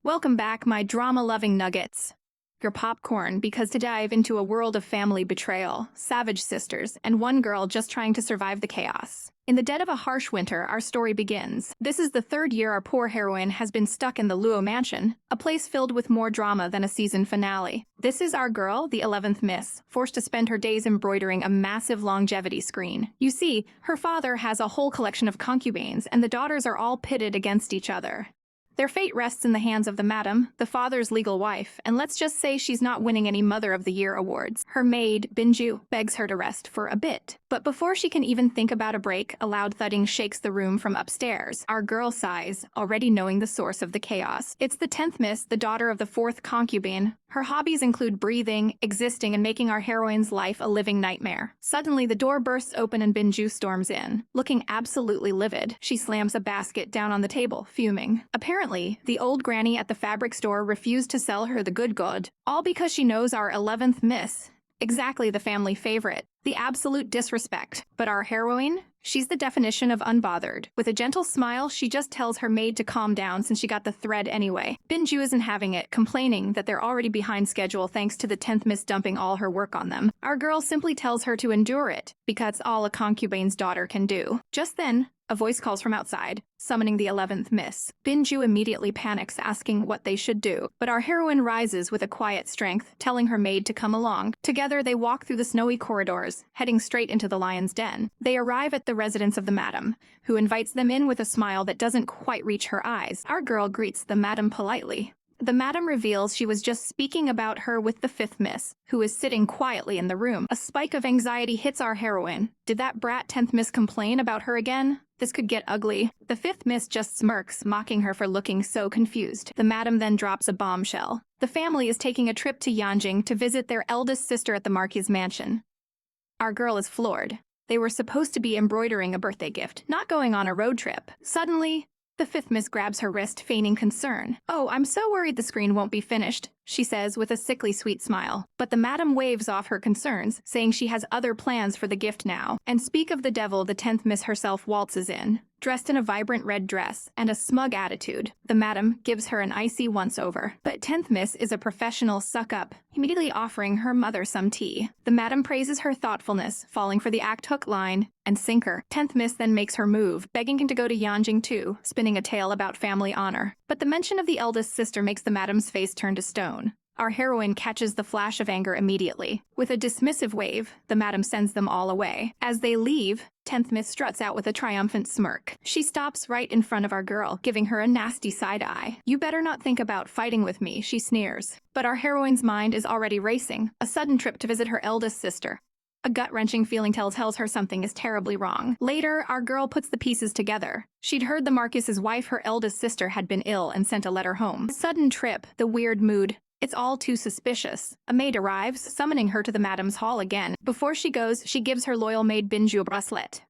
Welcome back, my drama-loving nuggets. Your popcorn, because to dive into a world of family betrayal, savage sisters, and one girl just trying to survive the chaos. In the dead of a harsh winter, our story begins. This is the third year our poor heroine has been stuck in the Luo mansion, a place filled with more drama than a season finale. This is our girl, the 11th Miss, forced to spend her days embroidering a massive longevity screen. You see, her father has a whole collection of concubines, and the daughters are all pitted against each other. Their fate rests in the hands of the madam, the father's legal wife, and let's just say she's not winning any Mother of the Year awards. Her maid, Binju, begs her to rest for a bit. But before she can even think about a break, a loud thudding shakes the room from upstairs. Our girl sighs, already knowing the source of the chaos. It's the 10th Miss, the daughter of the 4th concubine. Her hobbies include breathing, existing, and making our heroine's life a living nightmare. Suddenly, the door bursts open and Binju storms in. Looking absolutely livid, she slams a basket down on the table, fuming. Apparently, the old granny at the fabric store refused to sell her the good good, all because she knows our 11th Miss. Exactly the family favorite. The absolute disrespect. But our heroine? She's the definition of unbothered. With a gentle smile, she just tells her maid to calm down since she got the thread anyway. Binju isn't having it, complaining that they're already behind schedule thanks to the 10th Miss dumping all her work on them. Our girl simply tells her to endure it, because all a concubine's daughter can do. Just then, a voice calls from outside, summoning the 11th Miss. Binju immediately panics, asking what they should do, but our heroine rises with a quiet strength, telling her maid to come along. Together, they walk through the snowy corridors, heading straight into the lion's den. They arrive at the residence of the madam, who invites them in with a smile that doesn't quite reach her eyes. Our girl greets the madam politely. The madam reveals she was just speaking about her with the 5th Miss, who is sitting quietly in the room. A spike of anxiety hits our heroine. Did that brat 10th Miss complain about her again? This could get ugly. The 5th Miss just smirks, mocking her for looking so confused. The madam then drops a bombshell. The family is taking a trip to Yanjing to visit their eldest sister at the Marquis' mansion. Our girl is floored. They were supposed to be embroidering a birthday gift, not going on a road trip. Suddenly, the 5th Miss grabs her wrist, feigning concern. "Oh, I'm so worried the screen won't be finished," she says with a sickly sweet smile. But the madam waves off her concerns, saying she has other plans for the gift now. And speak of the devil, the 10th Miss herself waltzes in, dressed in a vibrant red dress and a smug attitude. The madam gives her an icy once-over. But 10th Miss is a professional suck-up, immediately offering her mother some tea. The madam praises her thoughtfulness, falling for the act hook line and sinker. 10th Miss then makes her move, begging him to go to Yanjing too, spinning a tale about family honor. But the mention of the eldest sister makes the madam's face turn to stone. Our heroine catches the flash of anger immediately. With a dismissive wave, the madam sends them all away. As they leave, 10th Miss struts out with a triumphant smirk. She stops right in front of our girl, giving her a nasty side-eye. "You better not think about fighting with me," she sneers. But our heroine's mind is already racing. A sudden trip to visit her eldest sister. A gut-wrenching feeling tells her something is terribly wrong. Later, our girl puts the pieces together. She'd heard the Marquis's wife, her eldest sister, had been ill and sent a letter home. Sudden trip, the weird mood. It's all too suspicious. A maid arrives, summoning her to the madam's hall again. Before she goes, she gives her loyal maid Binju a bracelet.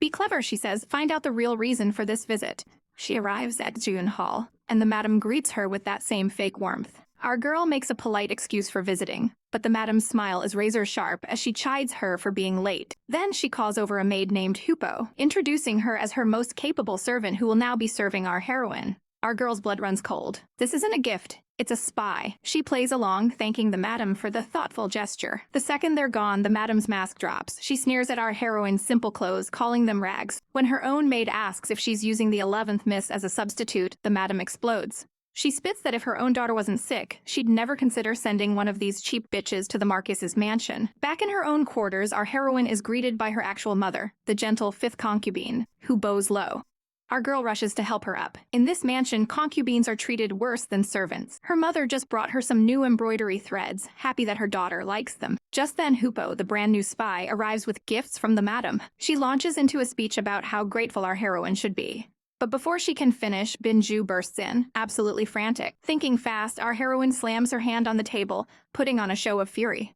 "Be clever," she says. "Find out the real reason for this visit." She arrives at June Hall, and the madam greets her with that same fake warmth. Our girl makes a polite excuse for visiting, but the madam's smile is razor-sharp as she chides her for being late. Then she calls over a maid named Hupo, introducing her as her most capable servant who will now be serving our heroine. Our girl's blood runs cold. This isn't a gift. It's a spy. She plays along, thanking the madam for the thoughtful gesture. The second they're gone, the madam's mask drops. She sneers at our heroine's simple clothes, calling them rags. When her own maid asks if she's using the 11th Miss as a substitute, the madam explodes. She spits that if her own daughter wasn't sick, she'd never consider sending one of these cheap bitches to the Marquis's mansion. Back in her own quarters, our heroine is greeted by her actual mother, the gentle 5th concubine, who bows low. Our girl rushes to help her up. In this mansion, concubines are treated worse than servants. Her mother just brought her some new embroidery threads, happy that her daughter likes them. Just then, Hupo, the brand new spy, arrives with gifts from the madam. She launches into a speech about how grateful our heroine should be. But before she can finish, Binju bursts in, absolutely frantic. Thinking fast, our heroine slams her hand on the table, putting on a show of fury.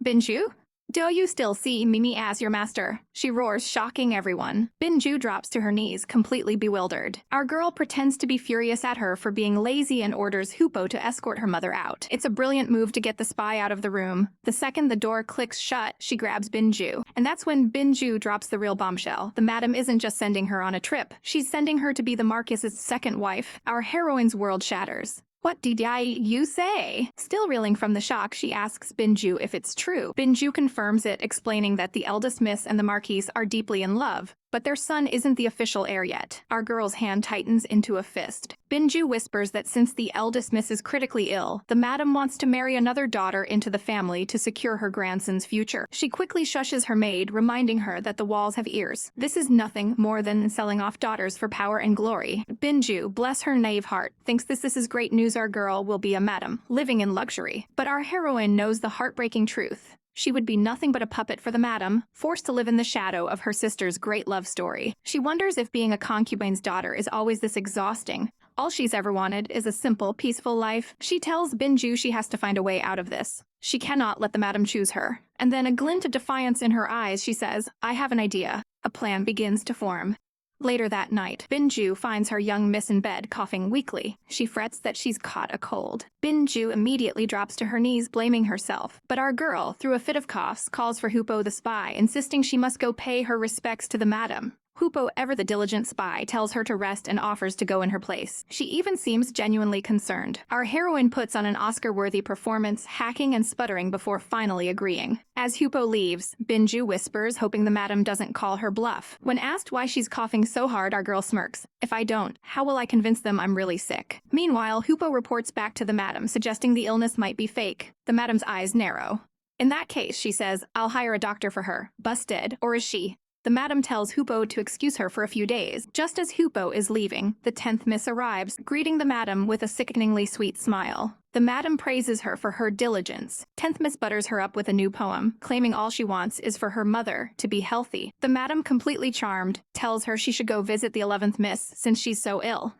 "Binju? Do you still see Mimi as your master? She roars, shocking everyone. Binju drops to her knees, completely bewildered. Our girl pretends to be furious at her for being lazy and orders Hupo to escort her mother out. It's a brilliant move to get the spy out of the room. The second the door clicks shut, she grabs Binju. And that's when Binju drops the real bombshell. The madam isn't just sending her on a trip. She's sending her to be the Marquis's second wife. Our heroine's world shatters. What did you say? Still reeling from the shock, she asks Binju if it's true. Binju confirms it, explaining that the eldest miss and the Marquis are deeply in love, but their son isn't the official heir yet. Our girl's hand tightens into a fist. Binju whispers that since the eldest miss is critically ill, the madam wants to marry another daughter into the family to secure her grandson's future. She quickly shushes her maid, reminding her that the walls have ears. This is nothing more than selling off daughters for power and glory. Binju, bless her naive heart, thinks this is great news. Our girl will be a madam, living in luxury. But our heroine knows the heartbreaking truth. She would be nothing but a puppet for the madam, forced to live in the shadow of her sister's great love story. She wonders if being a concubine's daughter is always this exhausting. All she's ever wanted is a simple, peaceful life. She tells Binju she has to find a way out of this. She cannot let the madam choose her. And then, a glint of defiance in her eyes, she says, "I have an idea." A plan begins to form. Later that night, Binju finds her young miss in bed, coughing weakly. She frets that she's caught a cold. Binju immediately drops to her knees, blaming herself. But our girl, through a fit of coughs, calls for Hupo the spy, insisting she must go pay her respects to the madam. Hupo, ever the diligent spy, tells her to rest and offers to go in her place. She even seems genuinely concerned. Our heroine puts on an Oscar-worthy performance, hacking and sputtering before finally agreeing. As Hupo leaves, Binju whispers, hoping the madam doesn't call her bluff. When asked why she's coughing so hard, our girl smirks. "If I don't, how will I convince them I'm really sick?" Meanwhile, Hupo reports back to the madam, suggesting the illness might be fake. The madam's eyes narrow. "In that case," she says, "I'll hire a doctor for her. Busted, or is she?" The madam tells Hupo to excuse her for a few days. Just as Hupo is leaving, the 10th miss arrives, greeting the madam with a sickeningly sweet smile. The madam praises her for her diligence. 10th miss butters her up with a new poem, claiming all she wants is for her mother to be healthy. The madam, completely charmed, tells her she should go visit the 11th miss since she's so ill.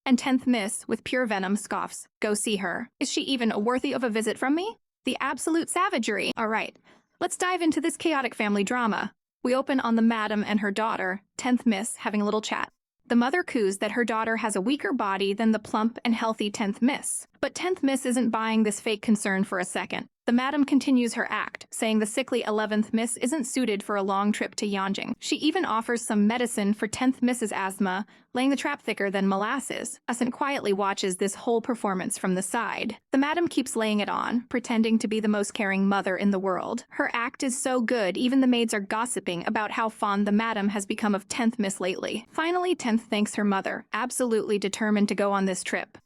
And 10th miss, with pure venom, scoffs, "Go see her. Is she even worthy of a visit from me?" The absolute savagery. All right, let's dive into this chaotic family drama. We open on the madam and her daughter, 10th miss, having a little chat. The mother coos that her daughter has a weaker body than the plump and healthy 10th miss. But 10th miss isn't buying this fake concern for a second. The madam continues her act, saying the sickly 11th miss isn't suited for a long trip to Yanjing. She even offers some medicine for 10th miss's asthma, laying the trap thicker than molasses. Ussent quietly watches this whole performance from the side. The madam keeps laying it on, pretending to be the most caring mother in the world. Her act is so good, even the maids are gossiping about how fond the madam has become of 10th miss lately. Finally, 10th thanks her mother, absolutely determined to go on this trip.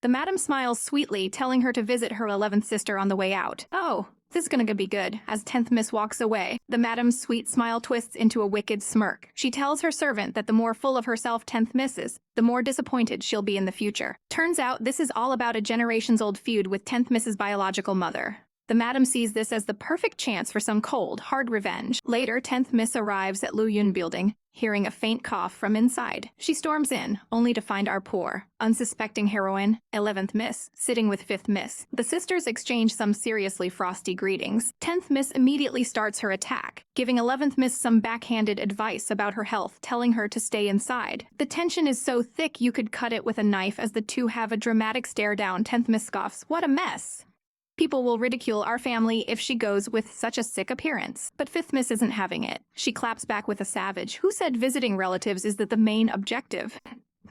The madam smiles sweetly, telling her to visit her 11th sister on the way out. "Oh, this is gonna be good." As 10th miss walks away, the madam's sweet smile twists into a wicked smirk. She tells her servant that the more full of herself 10th miss is, the more disappointed she'll be in the future. Turns out this is all about a generations-old feud with 10th miss's biological mother. The madam sees this as the perfect chance for some cold, hard revenge. Later, 10th miss arrives at Lu Yun building, hearing a faint cough from inside. She storms in, only to find our poor, unsuspecting heroine, 11th miss, sitting with 5th miss. The sisters exchange some seriously frosty greetings. 10th miss immediately starts her attack, giving 11th miss some backhanded advice about her health, telling her to stay inside. The tension is so thick you could cut it with a knife as the two have a dramatic stare down. 10th miss scoffs, "What a mess. People will ridicule our family if she goes with such a sick appearance." But 5th miss isn't having it. She claps back with a savage, "Who said visiting relatives is the main objective?"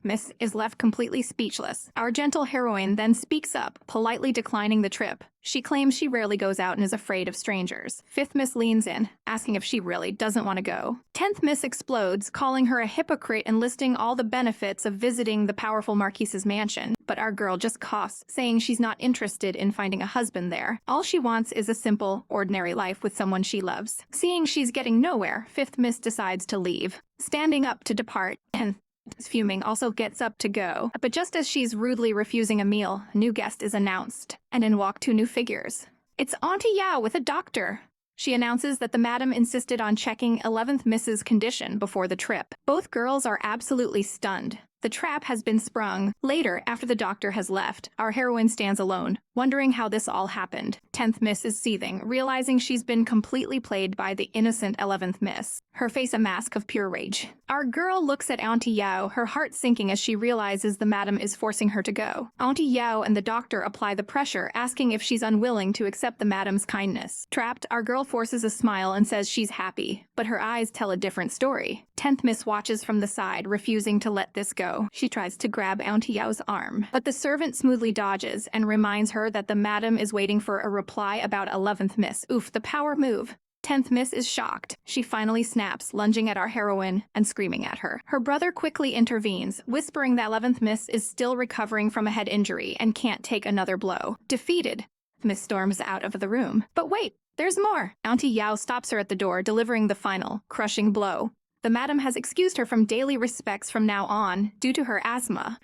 Miss is left completely speechless. Our gentle heroine then speaks up, politely declining the trip. She claims she rarely goes out and is afraid of strangers. 5th miss leans in, asking if she really doesn't want to go. 10th miss explodes, calling her a hypocrite and listing all the benefits of visiting the powerful Marquis's mansion. But our girl just coughs, saying she's not interested in finding a husband there. All she wants is a simple, ordinary life with someone she loves. Seeing she's getting nowhere, 5th miss decides to leave. Standing up to depart, 10th fuming also gets up to go. But just as she's rudely refusing a meal, a new guest is announced, and in walk two new figures. It's Auntie Yao with a doctor. She announces that the madam insisted on checking 11th miss's condition before the trip. Both girls are absolutely stunned. The trap has been sprung. Later, after the doctor has left, our heroine stands alone, wondering how this all happened. 10th Miss is seething, realizing she's been completely played by the innocent 11th Miss, her face a mask of pure rage. Our girl looks at Auntie Yao, her heart sinking as she realizes the madam is forcing her to go. Auntie Yao and the doctor apply the pressure, asking if she's unwilling to accept the madam's kindness. Trapped, our girl forces a smile and says she's happy, but her eyes tell a different story. 10th Miss watches from the side, refusing to let this go. She tries to grab Auntie Yao's arm, but the servant smoothly dodges and reminds her that the madam is waiting for a reply about 11th Miss. Oof, the power move. 10th Miss is shocked. She finally snaps, lunging at our heroine and screaming at her. Her brother quickly intervenes, whispering that 11th Miss is still recovering from a head injury and can't take another blow. Defeated, Miss storms out of the room. But wait, there's more! Auntie Yao stops her at the door, delivering the final, crushing blow. The madam has excused her from daily respects from now on due to her asthma.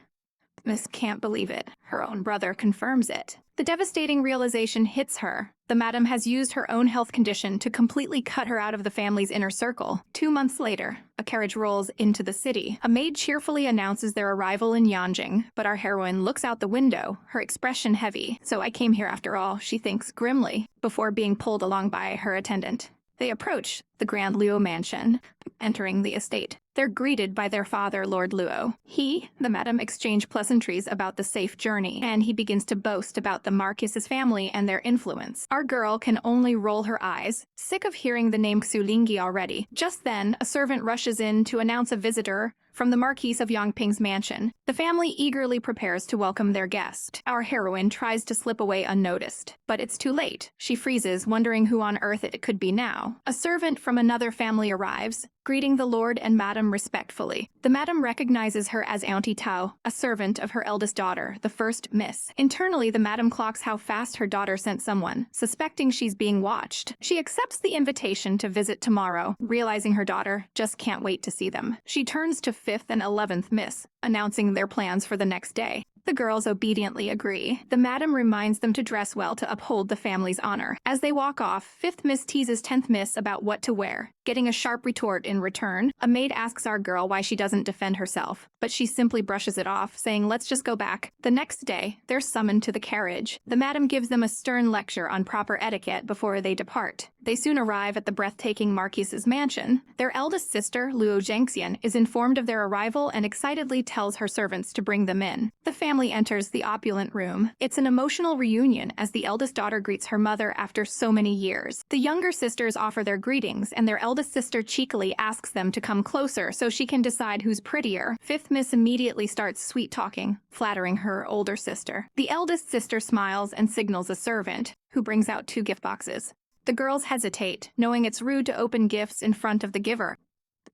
Miss can't believe it. Her own brother confirms it. The devastating realization hits her. The madam has used her own health condition to completely cut her out of the family's inner circle. 2 months later, a carriage rolls into the city. A maid cheerfully announces their arrival in Yanjing, but our heroine looks out the window, her expression heavy. So I came here after all, she thinks grimly, before being pulled along by her attendant. They approach the Grand Luo mansion, entering the estate. They're greeted by their father, Lord Luo. The madam exchange pleasantries about the safe journey, and he begins to boast about the Marquis's family and their influence. Our girl can only roll her eyes, sick of hearing the name Xulingi already. Just then, a servant rushes in to announce a visitor from the Marquis of Yangping's mansion. The family eagerly prepares to welcome their guest. Our heroine tries to slip away unnoticed, but it's too late. She freezes, wondering who on earth it could be now. A servant from another family arrives, greeting the lord and madam respectfully. The madam recognizes her as Auntie Tao, a servant of her eldest daughter, the first miss. Internally, the madam clocks how fast her daughter sent someone, suspecting she's being watched. She accepts the invitation to visit tomorrow, realizing her daughter just can't wait to see them. She turns to 5th and 11th Miss, announcing their plans for the next day. The girls obediently agree. The madam reminds them to dress well to uphold the family's honor. As they walk off, 5th Miss teases 10th Miss about what to wear, getting a sharp retort in return. A maid asks our girl why she doesn't defend herself, but she simply brushes it off, saying, "Let's just go back." The next day, they're summoned to the carriage. The madam gives them a stern lecture on proper etiquette before they depart. They soon arrive at the breathtaking Marquis's mansion. Their eldest sister, Luo Zhengxian, is informed of their arrival and excitedly tells her servants to bring them in. The family enters the opulent room. It's an emotional reunion as the eldest daughter greets her mother after so many years. The younger sisters offer their greetings, and their eldest sister cheekily asks them to come closer so she can decide who's prettier. 5th Miss immediately starts sweet-talking, flattering her older sister. The eldest sister smiles and signals a servant, who brings out 2 gift boxes. The girls hesitate, knowing it's rude to open gifts in front of the giver.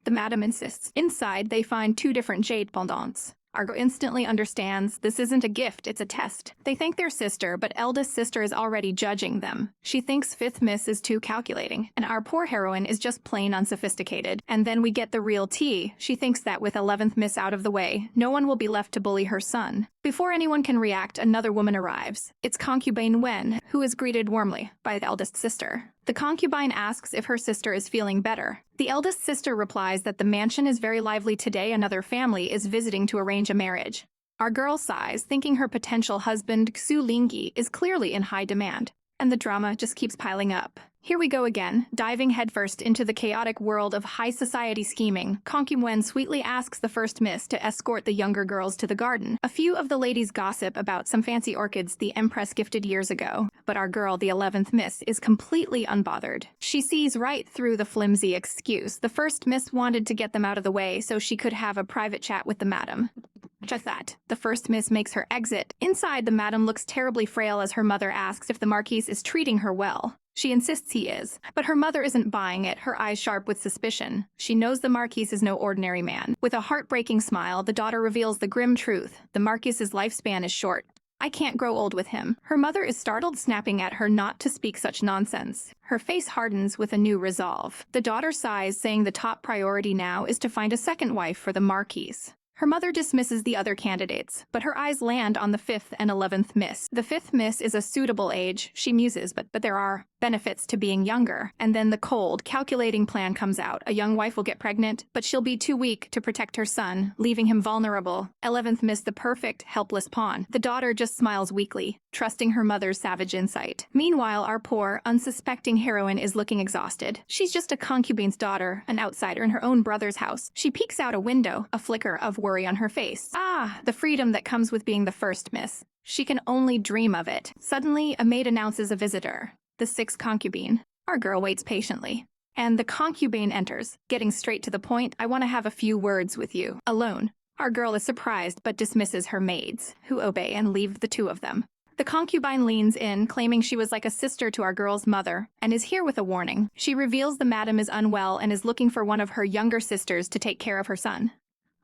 The madam insists. Inside, they find 2 different jade pendants. Argo instantly understands this isn't a gift, it's a test. They thank their sister, but eldest sister is already judging them. She thinks 5th Miss is too calculating, and our poor heroine is just plain unsophisticated. And then we get the real tea. She thinks that with 11th Miss out of the way, no one will be left to bully her son. Before anyone can react, another woman arrives. It's Concubine Wen, who is greeted warmly by the eldest sister. The concubine asks if her sister is feeling better. The eldest sister replies that the mansion is very lively today. Another family is visiting to arrange a marriage. Our girl sighs, thinking her potential husband, Xu Lingyi, is clearly in high demand. And the drama just keeps piling up. Here we go again, diving headfirst into the chaotic world of high society scheming. Concubine sweetly asks the first miss to escort the younger girls to the garden. A few of the ladies gossip about some fancy orchids the Empress gifted years ago, but our girl, the 11th Miss, is completely unbothered. She sees right through the flimsy excuse. The first miss wanted to get them out of the way so she could have a private chat with the madam. Just that, the first miss makes her exit. Inside, the madam looks terribly frail as her mother asks if the Marquis is treating her well. She insists he is, but her mother isn't buying it, her eyes sharp with suspicion. She knows the Marquis is no ordinary man. With a heartbreaking smile, the daughter reveals the grim truth. The Marquis's lifespan is short. I can't grow old with him. Her mother is startled, snapping at her not to speak such nonsense. Her face hardens with a new resolve. The daughter sighs, saying the top priority now is to find a second wife for the Marquis. Her mother dismisses the other candidates, but her eyes land on the 5th and 11th Miss. The 5th Miss is a suitable age, she muses, but there are benefits to being younger. And then the cold, calculating plan comes out. A young wife will get pregnant, but she'll be too weak to protect her son, leaving him vulnerable. 11th Miss, the perfect, helpless pawn. The daughter just smiles weakly, trusting her mother's savage insight. Meanwhile, our poor, unsuspecting heroine is looking exhausted. She's just a concubine's daughter, an outsider in her own brother's house. She peeks out a window, a flicker of worry on her face. Ah, the freedom that comes with being the first miss. She can only dream of it. Suddenly, a maid announces a visitor. The 6th concubine. Our girl waits patiently. And the concubine enters, getting straight to the point. I want to have a few words with you. Alone. Our girl is surprised but dismisses her maids, who obey and leave the two of them. The concubine leans in, claiming she was like a sister to our girl's mother, and is here with a warning. She reveals the madam is unwell and is looking for one of her younger sisters to take care of her son.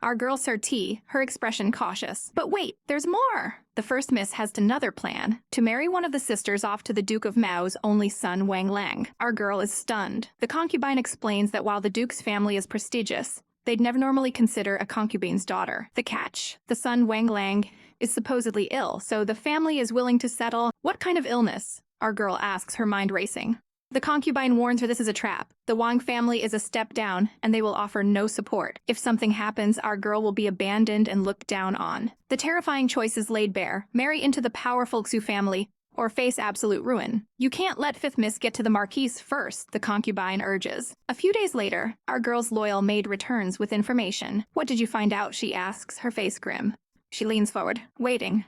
Our girl serves tea, her expression cautious. But wait, there's more! The first miss has another plan, to marry one of the sisters off to the Duke of Mao's only son, Wang Lang. Our girl is stunned. The concubine explains that while the Duke's family is prestigious, they'd never normally consider a concubine's daughter. The catch: the son, Wang Lang, is supposedly ill, so the family is willing to settle. What kind of illness? Our girl asks, her mind racing. The concubine warns her this is a trap. The Wang family is a step down, and they will offer no support. If something happens, our girl will be abandoned and looked down on. The terrifying choice is laid bare: marry into the powerful Xu family, or face absolute ruin. You can't let 5th Miss get to the Marquis first, the concubine urges. A few days later, our girl's loyal maid returns with information. What did you find out? She asks, her face grim. She leans forward, waiting.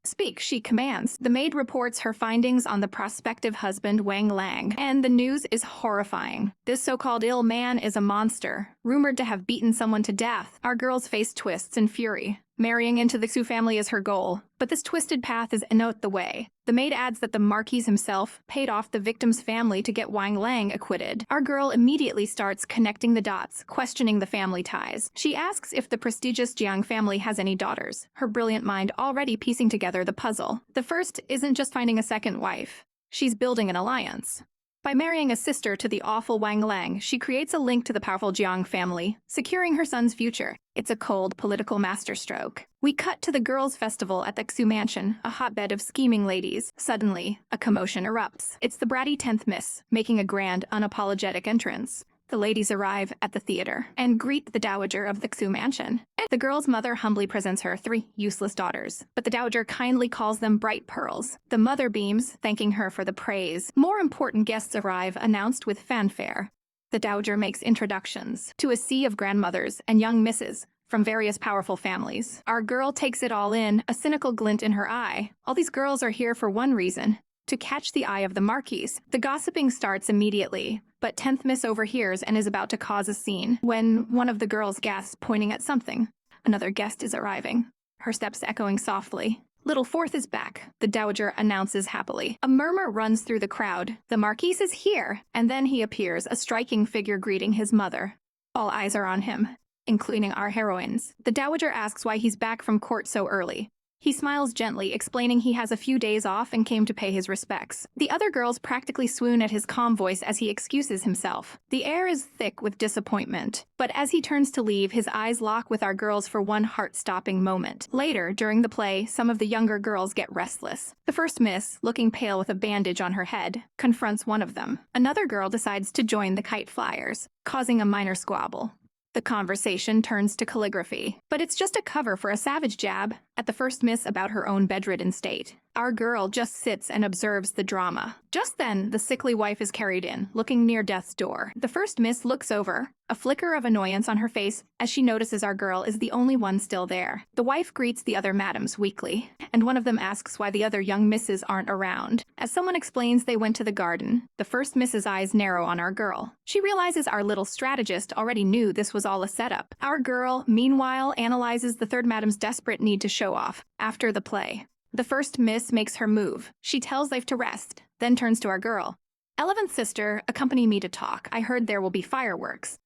Speak, she commands. The maid reports her findings on the prospective husband, Wang Lang, and the news is horrifying. This so-called ill man is a monster, rumored to have beaten someone to death. Our girl's face twists in fury. Marrying into the Xu family is her goal, but this twisted path is not the way. The maid adds that the Marquis himself paid off the victim's family to get Wang Lang acquitted. Our girl immediately starts connecting the dots, questioning the family ties. She asks if the prestigious Jiang family has any daughters, her brilliant mind already piecing together the puzzle. The first isn't just finding a second wife. She's building an alliance. By marrying a sister to the awful Wang Lang, she creates a link to the powerful Jiang family, securing her son's future. It's a cold political masterstroke. We cut to the girls' festival at the Xu mansion, a hotbed of scheming ladies. Suddenly, a commotion erupts. It's the bratty 10th Miss, making a grand, unapologetic entrance. The ladies arrive at the theater and greet the dowager of the Xu mansion. The girl's mother humbly presents her 3 useless daughters, but the dowager kindly calls them bright pearls. The mother beams, thanking her for the praise. More important guests arrive, announced with fanfare. The dowager makes introductions to a sea of grandmothers and young misses from various powerful families. Our girl takes it all in, a cynical glint in her eye. All these girls are here for one reason: to catch the eye of the Marquis. The gossiping starts immediately, but 10th Miss overhears and is about to cause a scene when one of the girls gasps, pointing at something. Another guest is arriving, her steps echoing softly. Little Fourth is back, the dowager announces happily. A murmur runs through the crowd. The Marquis is here, and then he appears, a striking figure greeting his mother. All eyes are on him, including our heroines. The dowager asks why he's back from court so early. He smiles gently, explaining he has a few days off and came to pay his respects. The other girls practically swoon at his calm voice as he excuses himself. The air is thick with disappointment, but as he turns to leave, his eyes lock with our girls for one heart-stopping moment. Later, during the play, some of the younger girls get restless. The first miss, looking pale with a bandage on her head, confronts one of them. Another girl decides to join the kite flyers, causing a minor squabble. The conversation turns to calligraphy, but it's just a cover for a savage jab at the first miss about her own bedridden state. Our girl just sits and observes the drama. Just then, the sickly wife is carried in, looking near death's door. The first miss looks over, a flicker of annoyance on her face as she notices our girl is the only one still there. The wife greets the other madams weakly, and one of them asks why the other young misses aren't around. As someone explains they went to the garden, the first miss's eyes narrow on our girl. She realizes our little strategist already knew this was all a setup. Our girl, meanwhile, analyzes the third madam's desperate need to show off after the play. The first miss makes her move. She tells life to rest, then turns to our girl. 11th Sister, accompany me to talk. I heard there will be fireworks.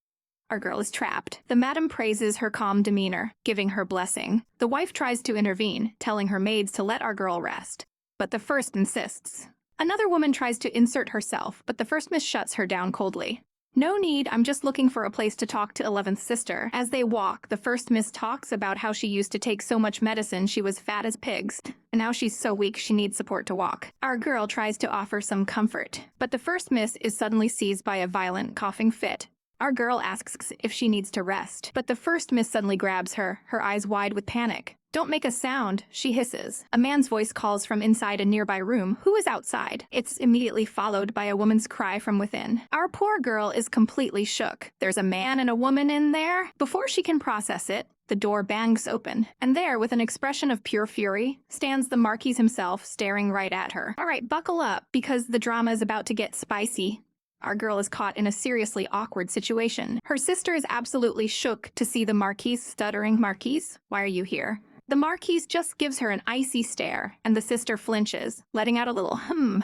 Our girl is trapped. The madam praises her calm demeanor, giving her blessing. The wife tries to intervene, telling her maids to let our girl rest. But the first insists. Another woman tries to insert herself, but the first miss shuts her down coldly. No need, I'm just looking for a place to talk to 11th Sister. As they walk, the first miss talks about how she used to take so much medicine she was fat as pigs, and now she's so weak she needs support to walk. Our girl tries to offer some comfort, but the first miss is suddenly seized by a violent coughing fit. Our girl asks if she needs to rest, but the first miss suddenly grabs her, her eyes wide with panic. "Don't make a sound," she hisses. A man's voice calls from inside a nearby room, "Who is outside?" It's immediately followed by a woman's cry from within. Our poor girl is completely shook. There's a man and a woman in there? Before she can process it, the door bangs open, and there, with an expression of pure fury, stands the Marquis himself, staring right at her. All right, buckle up, because the drama is about to get spicy. Our girl is caught in a seriously awkward situation. Her sister is absolutely shook to see the Marquis stuttering. "Marquis, why are you here?" The Marquis just gives her an icy stare, and the sister flinches, letting out a little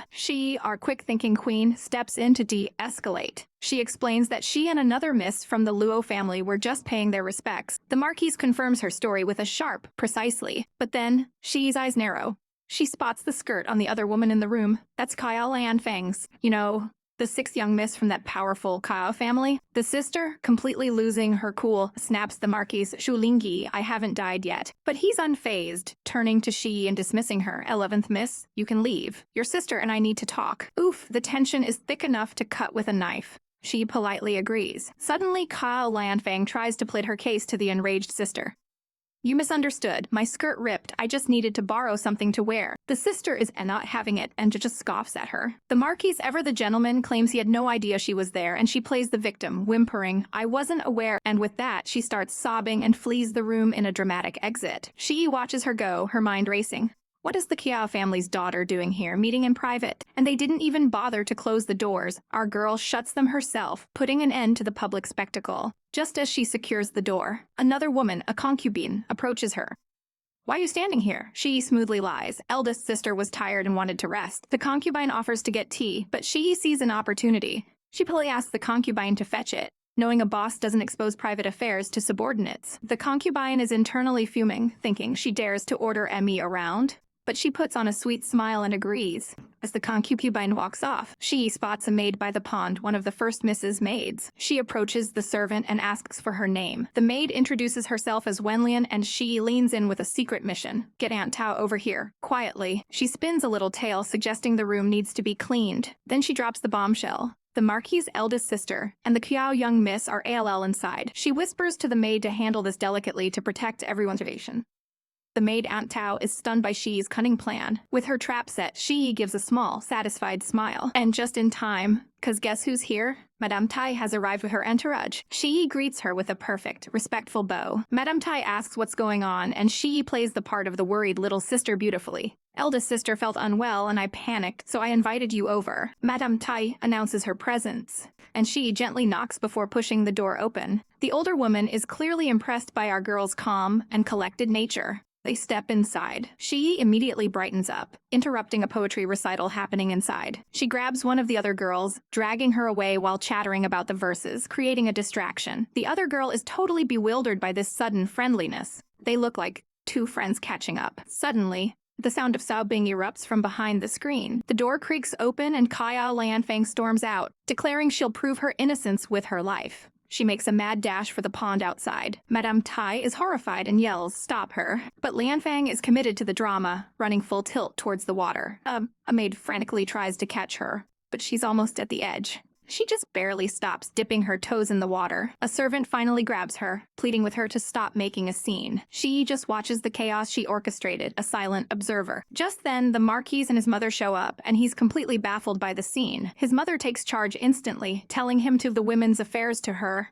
She, our quick-thinking queen, steps in to de-escalate. She explains that she and another miss from the Luo family were just paying their respects. The Marquis confirms her story with a sharp, precisely. But then, Shi's eyes narrow. She spots the skirt on the other woman in the room. That's Kyle Lanfang's. You know, the sixth young miss from that powerful Kao family. The sister, completely losing her cool, snaps the Marquis, "Shulingi, I haven't died yet." But he's unfazed, turning to Shi and dismissing her. "11th miss, you can leave. Your sister and I need to talk." Oof, the tension is thick enough to cut with a knife. She politely agrees. Suddenly, Kao Lanfang tries to plead her case to the enraged sister. "You misunderstood. My skirt ripped. I just needed to borrow something to wear." The sister is not having it and just scoffs at her. The Marquis, ever the gentleman, claims he had no idea she was there, and she plays the victim, whimpering, "I wasn't aware," and with that, she starts sobbing and flees the room in a dramatic exit. She watches her go, her mind racing. What is the Kiao family's daughter doing here, meeting in private? And they didn't even bother to close the doors. Our girl shuts them herself, putting an end to the public spectacle. Just as she secures the door, another woman, a concubine, approaches her. "Why are you standing here?" She smoothly lies. Eldest sister was tired and wanted to rest. The concubine offers to get tea, but she sees an opportunity. She politely asks the concubine to fetch it, knowing a boss doesn't expose private affairs to subordinates. The concubine is internally fuming, thinking she dares to order Emmy around. But she puts on a sweet smile and agrees. As the concubine walks off, she spots a maid by the pond, one of the first Mrs. Maids. She approaches the servant and asks for her name. The maid introduces herself as Wenlian, and she leans in with a secret mission. "Get Aunt Tao over here." Quietly, she spins a little tale, suggesting the room needs to be cleaned. Then she drops the bombshell. The Marquis' eldest sister and the Kiao young miss are ALL inside. She whispers to the maid to handle this delicately to protect everyone's reputation. The maid Aunt Tao is stunned by Shi's cunning plan. With her trap set, Shi gives a small, satisfied smile. And just in time, cause guess who's here? Madame Tai has arrived with her entourage. Shi greets her with a perfect, respectful bow. Madame Tai asks what's going on, and Shi plays the part of the worried little sister beautifully. "Eldest sister felt unwell and I panicked, so I invited you over." Madame Tai announces her presence, and Shi gently knocks before pushing the door open. The older woman is clearly impressed by our girl's calm and collected nature. They step inside. She immediately brightens up, interrupting a poetry recital happening inside. She grabs one of the other girls, dragging her away while chattering about the verses, creating a distraction. The other girl is totally bewildered by this sudden friendliness. They look like two friends catching up. Suddenly, the sound of sobbing erupts from behind the screen. The door creaks open and Kaya Lanfang storms out, declaring she'll prove her innocence with her life. She makes a mad dash for the pond outside. Madame Tai is horrified and yells, "Stop her." But Lanfang is committed to the drama, running full tilt towards the water. A maid frantically tries to catch her, but she's almost at the edge. She just barely stops dipping her toes in the water. A servant finally grabs her, pleading with her to stop making a scene. She just watches the chaos she orchestrated, a silent observer. Just then, the Marquis and his mother show up, and he's completely baffled by the scene. His mother takes charge instantly, telling him to the women's affairs to her.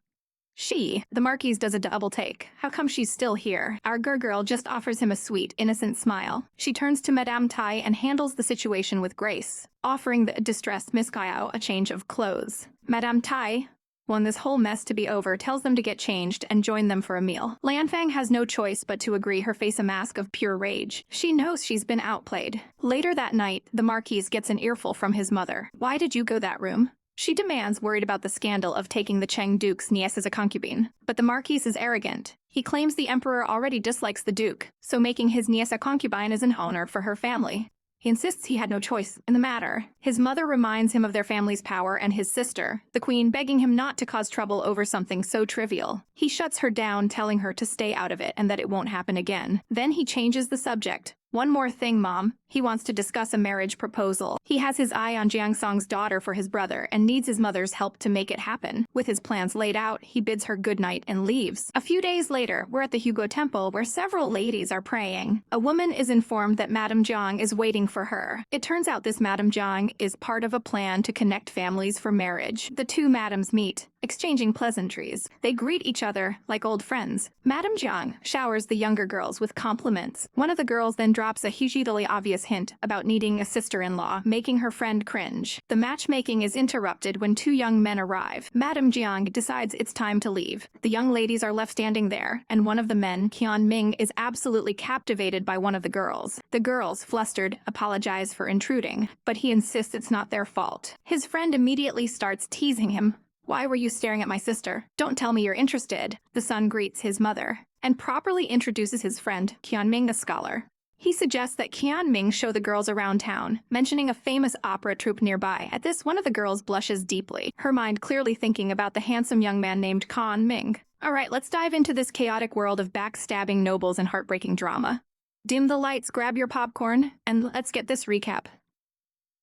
The Marquis does a double take. How come she's still here? Our girl just offers him a sweet, innocent smile. She turns to Madame Tai and handles the situation with grace, offering the distressed Miss Kayao a change of clothes. Madame Tai, wanting this whole mess to be over, tells them to get changed and join them for a meal. Lanfang has no choice but to agree, her face a mask of pure rage. She knows she's been outplayed. Later that night, the Marquis gets an earful from his mother. "Why did you go that room?" She demands, worried about the scandal of taking the Cheng Duke's niece as a concubine. But the Marquis is arrogant. He claims the emperor already dislikes the Duke, so making his niece a concubine is an honor for her family. He insists he had no choice in the matter. His mother reminds him of their family's power and his sister, the queen, begging him not to cause trouble over something so trivial. He shuts her down, telling her to stay out of it and that it won't happen again. Then he changes the subject. One more thing, Mom. He wants to discuss a marriage proposal. He has his eye on Jiang Song's daughter for his brother and needs his mother's help to make it happen. With his plans laid out, he bids her goodnight and leaves. A few days later, we're at the Hugo Temple where several ladies are praying. A woman is informed that Madame Jiang is waiting for her. It turns out this Madame Jiang is part of a plan to connect families for marriage. The two madams meet, exchanging pleasantries. They greet each other like old friends. Madame Jiang showers the younger girls with compliments. One of the girls then drops a hugely obvious hint about needing a sister-in-law, making her friend cringe. The matchmaking is interrupted when two young men arrive. Madame Jiang decides it's time to leave. The young ladies are left standing there, and one of the men, Qian Ming, is absolutely captivated by one of the girls. The girls, flustered, apologize for intruding, but he insists it's not their fault. His friend immediately starts teasing him. "Why were you staring at my sister? Don't tell me you're interested." The son greets his mother and properly introduces his friend, Qian Ming, a scholar. He suggests that Qian Ming show the girls around town, mentioning a famous opera troupe nearby. At this, one of the girls blushes deeply, her mind clearly thinking about the handsome young man named Qian Ming. Alright, let's dive into this chaotic world of backstabbing nobles and heartbreaking drama. Dim the lights, grab your popcorn, and let's get this recap.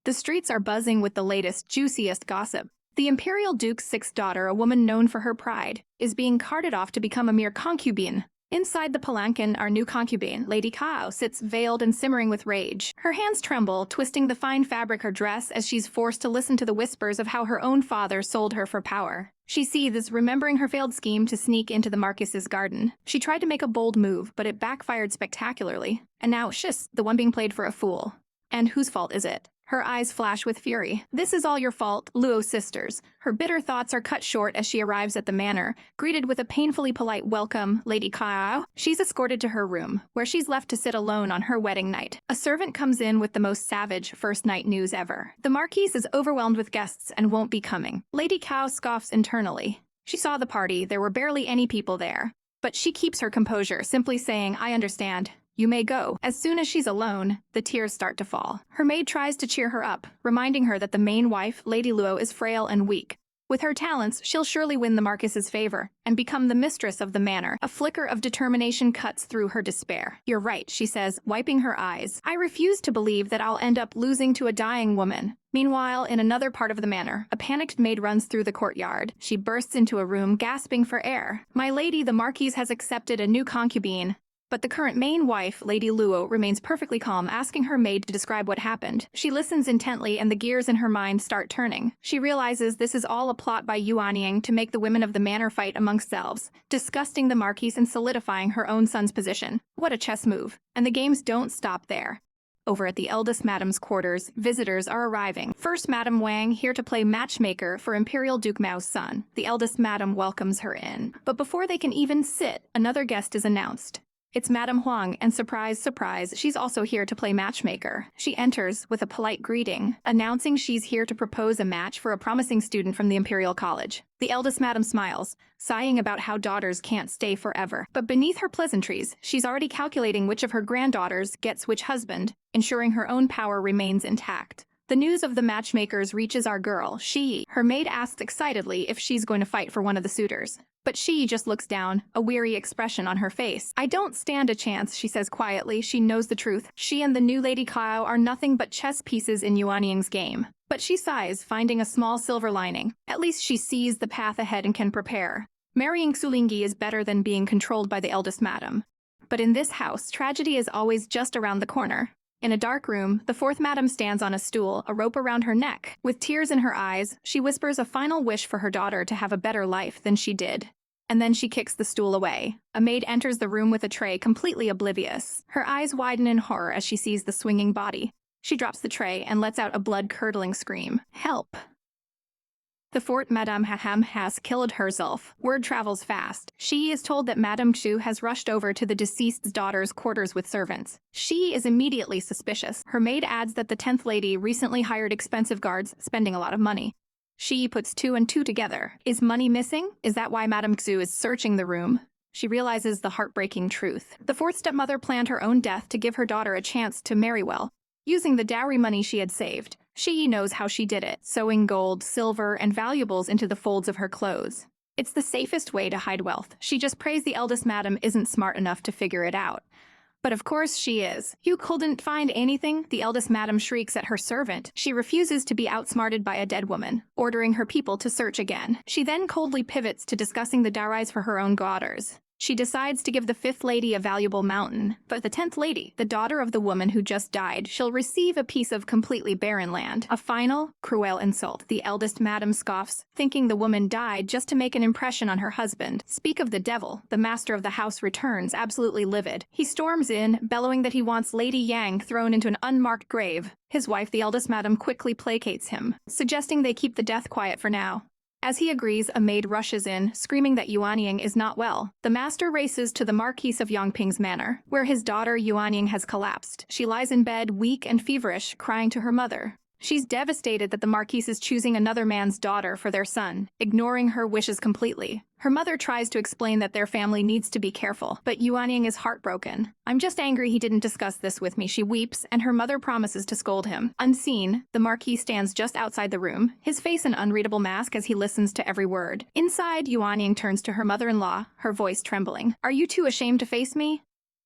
The streets are buzzing with the latest, juiciest gossip. The Imperial Duke's sixth daughter, a woman known for her pride, is being carted off to become a mere concubine. Inside the palanquin, our new concubine, Lady Cao, sits veiled and simmering with rage. Her hands tremble, twisting the fine fabric her dress as she's forced to listen to the whispers of how her own father sold her for power. She seethes, remembering her failed scheme to sneak into the Marquis's garden. She tried to make a bold move, but it backfired spectacularly. And now, she's the one being played for a fool. And whose fault is it? Her eyes flash with fury. "This is all your fault, Luo sisters." Her bitter thoughts are cut short as she arrives at the manor. Greeted with a painfully polite welcome, Lady Cao, she's escorted to her room, where she's left to sit alone on her wedding night. A servant comes in with the most savage first night news ever. The Marquis is overwhelmed with guests and won't be coming. Lady Cao scoffs internally. She saw the party, there were barely any people there. But she keeps her composure, simply saying, "I understand. You may go." As soon as she's alone, the tears start to fall. Her maid tries to cheer her up, reminding her that the main wife, Lady Luo, is frail and weak. With her talents, she'll surely win the Marquis's favor and become the mistress of the manor. A flicker of determination cuts through her despair. "You're right," she says, wiping her eyes. "I refuse to believe that I'll end up losing to a dying woman." Meanwhile, in another part of the manor, a panicked maid runs through the courtyard. She bursts into a room, gasping for air. "My lady, the Marquis has accepted a new concubine." But the current main wife, Lady Luo, remains perfectly calm, asking her maid to describe what happened. She listens intently, and the gears in her mind start turning. She realizes this is all a plot by Yanjing to make the women of the manor fight amongst themselves, disgusting the Marquis and solidifying her own son's position. What a chess move. And the games don't stop there. Over at the eldest madam's quarters, visitors are arriving. First, Madame Wang, here to play matchmaker for Imperial Duke Mao's son. The eldest madam welcomes her in. But before they can even sit, another guest is announced. It's Madame Huang, and surprise, surprise, she's also here to play matchmaker. She enters with a polite greeting, announcing she's here to propose a match for a promising student from the Imperial College. The eldest madam smiles, sighing about how daughters can't stay forever. But beneath her pleasantries, she's already calculating which of her granddaughters gets which husband, ensuring her own power remains intact. The news of the matchmakers reaches our girl, Shi. Her maid asks excitedly if she's going to fight for one of the suitors. But Shi just looks down, a weary expression on her face. "I don't stand a chance," she says quietly. She knows the truth. She and the new Lady Cao are nothing but chess pieces in Yuanying's game. But she sighs, finding a small silver lining. At least she sees the path ahead and can prepare. Marrying Sulingi is better than being controlled by the eldest madam. But in this house, tragedy is always just around the corner. In a dark room, the fourth madam stands on a stool, a rope around her neck. With tears in her eyes, she whispers a final wish for her daughter to have a better life than she did. And then she kicks the stool away. A maid enters the room with a tray, completely oblivious. Her eyes widen in horror as she sees the swinging body. She drops the tray and lets out a blood-curdling scream. "Help!" The fourth Madame Haham has killed herself. Word travels fast. She is told that Madame Xu has rushed over to the deceased's daughter's quarters with servants. She is immediately suspicious. Her maid adds that the 10th lady recently hired expensive guards, spending a lot of money. She puts two and two together. Is money missing? Is that why Madame Xu is searching the room? She realizes the heartbreaking truth. The fourth stepmother planned her own death to give her daughter a chance to marry well. using the dowry money she had saved. She knows how she did it, sewing gold, silver, and valuables into the folds of her clothes. It's the safest way to hide wealth. She just prays the eldest madam isn't smart enough to figure it out. But of course she is. You couldn't find anything? The eldest madam shrieks at her servant. She refuses to be outsmarted by a dead woman, ordering her people to search again. She then coldly pivots to discussing the dowries for her own daughters. She decides to give the 5th lady a valuable mountain, but the 10th lady, the daughter of the woman who just died, shall receive a piece of completely barren land. A final, cruel insult. The eldest madam scoffs, thinking the woman died just to make an impression on her husband. Speak of the devil, the master of the house returns, absolutely livid. He storms in, bellowing that he wants Lady Yang thrown into an unmarked grave. His wife, the eldest madam, quickly placates him, suggesting they keep the death quiet for now. As he agrees, a maid rushes in, screaming that Yanjing is not well. The master races to the Marquis of Yangping's manor, where his daughter Yanjing has collapsed. She lies in bed, weak and feverish, crying to her mother. She's devastated that the Marquis is choosing another man's daughter for their son, ignoring her wishes completely. Her mother tries to explain that their family needs to be careful, but Yanjing is heartbroken. "I'm just angry he didn't discuss this with me," she weeps, and her mother promises to scold him. Unseen, the Marquis stands just outside the room, his face an unreadable mask as he listens to every word. Inside, Yanjing turns to her mother-in-law, her voice trembling. "Are you too ashamed to face me?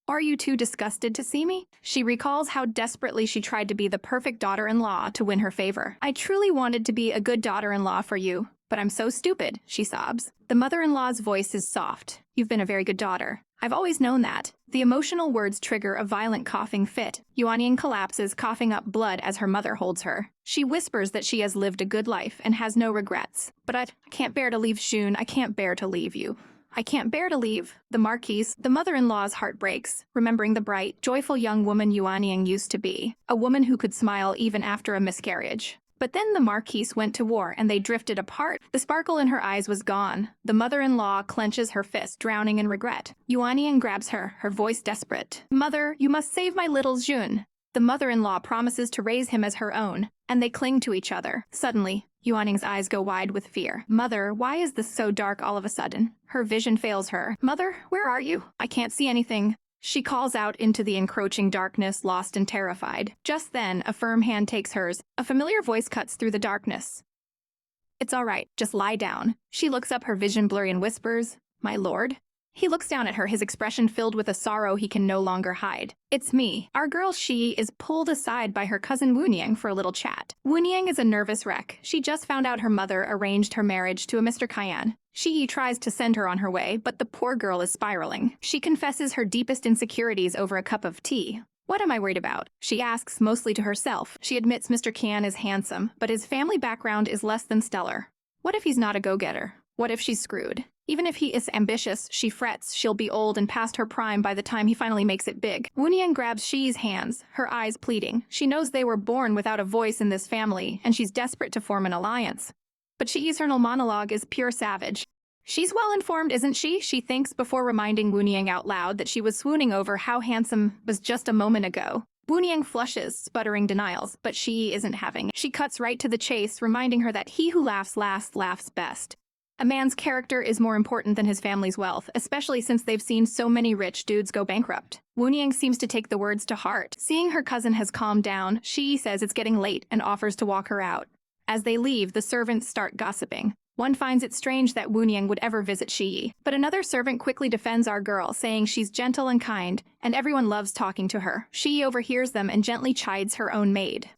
Are you too disgusted to see me?" She recalls how desperately she tried to be the perfect daughter-in-law to win her favor. "I truly wanted to be a good daughter-in-law for you, but I'm so stupid," she sobs. The mother-in-law's voice is soft. "You've been a very good daughter. I've always known that." The emotional words trigger a violent coughing fit. Yanjing collapses, coughing up blood as her mother holds her. She whispers that she has lived a good life and has no regrets. "But I can't bear to leave Shun. I can't bear to leave you. I can't bear to leave." The the mother-in-law's heart breaks, remembering the bright, joyful young woman Yanjing used to be, a woman who could smile even after a miscarriage. But then the Marquis went to war and they drifted apart. The sparkle in her eyes was gone. The mother-in-law clenches her fist, drowning in regret. Yanjing grabs her, her voice desperate. "Mother, you must save my little Jun." The mother-in-law promises to raise him as her own, and they cling to each other. Suddenly, Yanjing's eyes go wide with fear. "Mother, why is this so dark all of a sudden?" Her vision fails her. "Mother, where are you? I can't see anything." She calls out into the encroaching darkness, lost and terrified. Just then, a firm hand takes hers. A familiar voice cuts through the darkness. "It's all right, just lie down." She looks up, her vision blurry, and whispers, "My lord?" He looks down at her, his expression filled with a sorrow he can no longer hide. "It's me." Our girl Shi is pulled aside by her cousin Wunyang for a little chat. Wunyang is a nervous wreck. She just found out her mother arranged her marriage to a Mr. Cayenne. Shi tries to send her on her way, but the poor girl is spiraling. She confesses her deepest insecurities over a cup of tea. "What am I worried about?" she asks, mostly to herself. She admits Mr. Cayenne is handsome, but his family background is less than stellar. What if he's not a go-getter? What if she's screwed? Even if he is ambitious, she frets she'll be old and past her prime by the time he finally makes it big. Wunyang grabs Shi's hands, her eyes pleading. She knows they were born without a voice in this family, and she's desperate to form an alliance. But Shi's eternal monologue is pure savage. "She's well-informed, isn't she?" she thinks before reminding Wunyang out loud that she was swooning over how handsome was just a moment ago. Wunyang flushes, sputtering denials, but Shi isn't having it. She cuts right to the chase, reminding her that he who laughs last laughs best. A man's character is more important than his family's wealth, especially since they've seen so many rich dudes go bankrupt. Wunyang seems to take the words to heart. Seeing her cousin has calmed down, Shi says it's getting late and offers to walk her out. As they leave, the servants start gossiping. One finds it strange that Wunyang would ever visit Shi, but another servant quickly defends our girl, saying she's gentle and kind, and everyone loves talking to her. Shi overhears them and gently chides her own maid.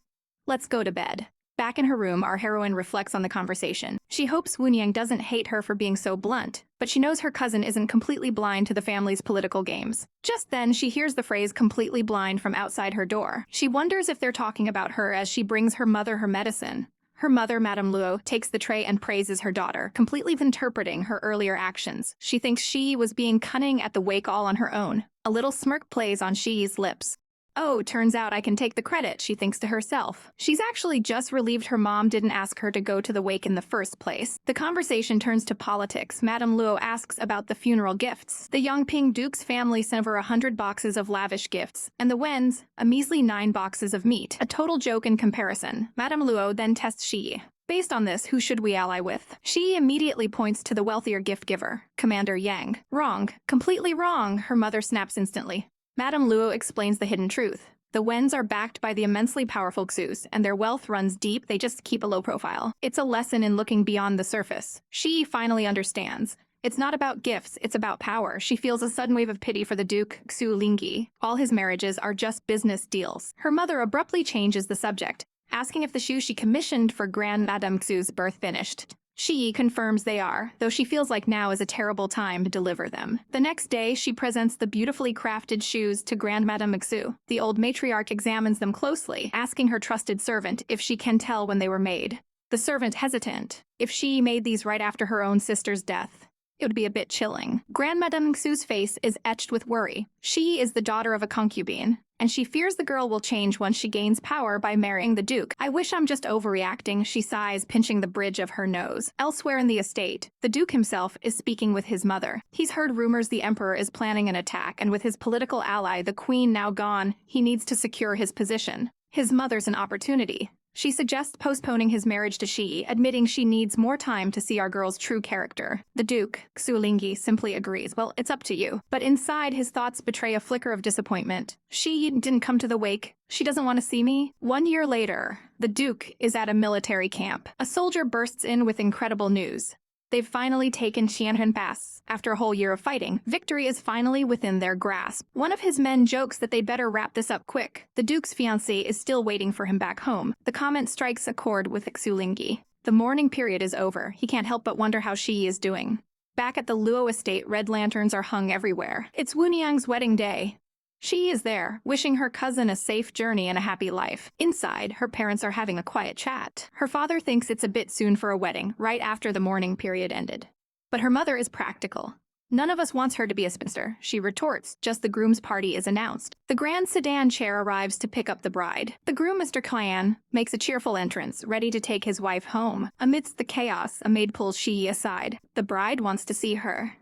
"Let's go to bed." Back in her room, our heroine reflects on the conversation. She hopes Wunyang doesn't hate her for being so blunt, but she knows her cousin isn't completely blind to the family's political games. Just then, she hears the phrase "completely blind" from outside her door. She wonders if they're talking about her as she brings her mother her medicine. Her mother, Madame Luo, takes the tray and praises her daughter, completely interpreting her earlier actions. She thinks Shi was being cunning at the wake all on her own. A little smirk plays on Shi's lips. "Oh, turns out I can take the credit," she thinks to herself. She's actually just relieved her mom didn't ask her to go to the wake in the first place. The conversation turns to politics. Madame Luo asks about the funeral gifts. The Yangping Duke's family sent over 100 boxes of lavish gifts, and the Wen's, a measly 9 boxes of meat. A total joke in comparison. Madame Luo then tests Shi. Based on this, who should we ally with? Shi immediately points to the wealthier gift giver, Commander Yang. "Wrong. Completely wrong," her mother snaps instantly. Madame Luo explains the hidden truth. The Wens are backed by the immensely powerful Xus, and their wealth runs deep, they just keep a low profile. It's a lesson in looking beyond the surface. She finally understands. It's not about gifts, it's about power. She feels a sudden wave of pity for the Duke Xu Lingyi. All his marriages are just business deals. Her mother abruptly changes the subject, asking if the shoes she commissioned for Grand Madame Xu's birth finished. She confirms they are, though she feels like now is a terrible time to deliver them. The next day, she presents the beautifully crafted shoes to Grand Madame Xu. The old matriarch examines them closely, asking her trusted servant if she can tell when they were made. The servant hesitant. If she made these right after her own sister's death, it would be a bit chilling. Grand Madame Xu's face is etched with worry. She is the daughter of a concubine, and she fears the girl will change once she gains power by marrying the Duke. I wish I'm just overreacting, she sighs, pinching the bridge of her nose. Elsewhere in the estate, the Duke himself is speaking with his mother. He's heard rumors the Emperor is planning an attack, and with his political ally, the Queen, now gone, he needs to secure his position. His mother's an opportunity. She suggests postponing his marriage to Shi, admitting she needs more time to see our girl's true character. The Duke, Xu Lingyi, simply agrees. Well, it's up to you. But inside, his thoughts betray a flicker of disappointment. She didn't come to the wake. She doesn't want to see me. 1 year later, the Duke is at a military camp. A soldier bursts in with incredible news. They've finally taken Xianhan Pass. After a whole year of fighting, victory is finally within their grasp. One of his men jokes that they better wrap this up quick. The Duke's fiancée is still waiting for him back home. The comment strikes a chord with Xu Lingyi. The mourning period is over. He can't help but wonder how Shi is doing. Back at the Luo estate, red lanterns are hung everywhere. It's Wuniang's wedding day. She is there, wishing her cousin a safe journey and a happy life. Inside, her parents are having a quiet chat. Her father thinks it's a bit soon for a wedding, right after the mourning period ended. But her mother is practical. None of us wants her to be a spinster, she retorts, just the groom's party is announced. The grand sedan chair arrives to pick up the bride. The groom, Mr. Qian, makes a cheerful entrance, ready to take his wife home. Amidst the chaos, a maid pulls Shi aside. The bride wants to see her.